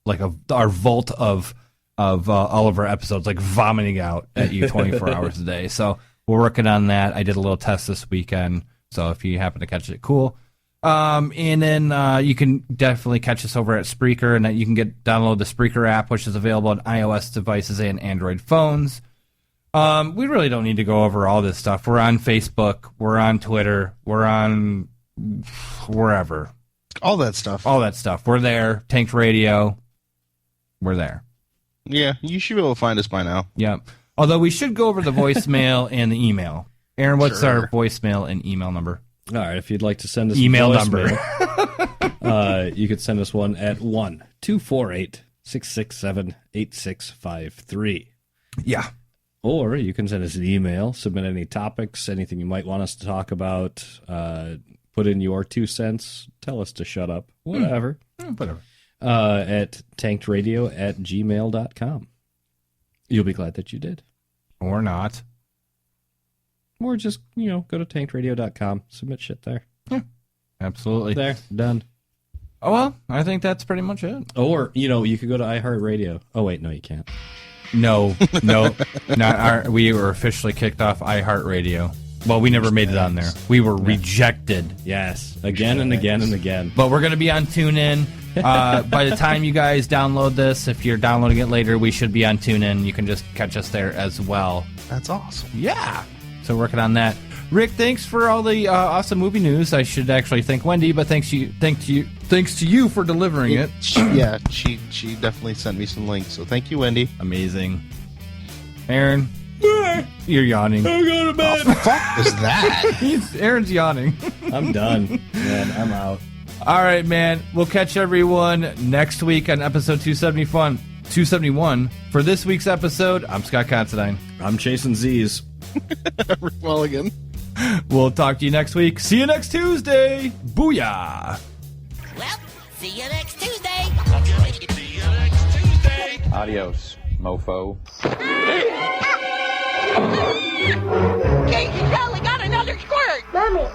like our vault of all of our episodes, like vomiting out at you 24 hours a day. So we're working on that. I did a little test this weekend, so if you happen to catch it, cool. And then you can definitely catch us over at Spreaker, and that you can download the Spreaker app, which is available on iOS devices and Android phones. We really don't need to go over all this stuff. We're on Facebook, we're on Twitter, we're on wherever. All that stuff. We're there. Tank Radio, we're there. Yeah, you should be able to find us by now. Yep. Although we should go over the voicemail and the email. Aaron, what's our Sure. voicemail and email number? All right, if you'd like to send us Email a number. voicemail, you could send us one at 1-248-667-8653. Yeah. Or you can send us an email, submit any topics, anything you might want us to talk about, put in your 2 cents, tell us to shut up, whatever. Whatever. At tankedradio@gmail.com. You'll be glad that you did. Or not. Or just, go to tankedradio.com, submit shit there. Absolutely. There, done. Oh, well, I think that's pretty much it. Or, you could go to iHeartRadio. Oh, wait, no, you can't. No, we were officially kicked off iHeartRadio. Well, we never made it on there. We were rejected. Yes, again and again and again. But we're going to be on TuneIn. By the time you guys download this, if you're downloading it later, we should be on TuneIn. You can just catch us there as well. That's awesome. Yeah. So working on that. Rick, thanks for all the awesome movie news. I should actually thank Wendy, but thanks to you for delivering it. She definitely sent me some links. So thank you, Wendy. Amazing. Aaron, you're yawning. I'm going to bed. What the fuck was that? Aaron's yawning. I'm done. Man, I'm out. All right, man. We'll catch everyone next week on episode 271. For this week's episode, I'm Scott Considine. I'm chasing Z's. Rick Mulligan. We'll talk to you next week. See you next Tuesday. Booyah. Well, see you next Tuesday. Adios, mofo. Casey Kelly got another squirt. Mommy.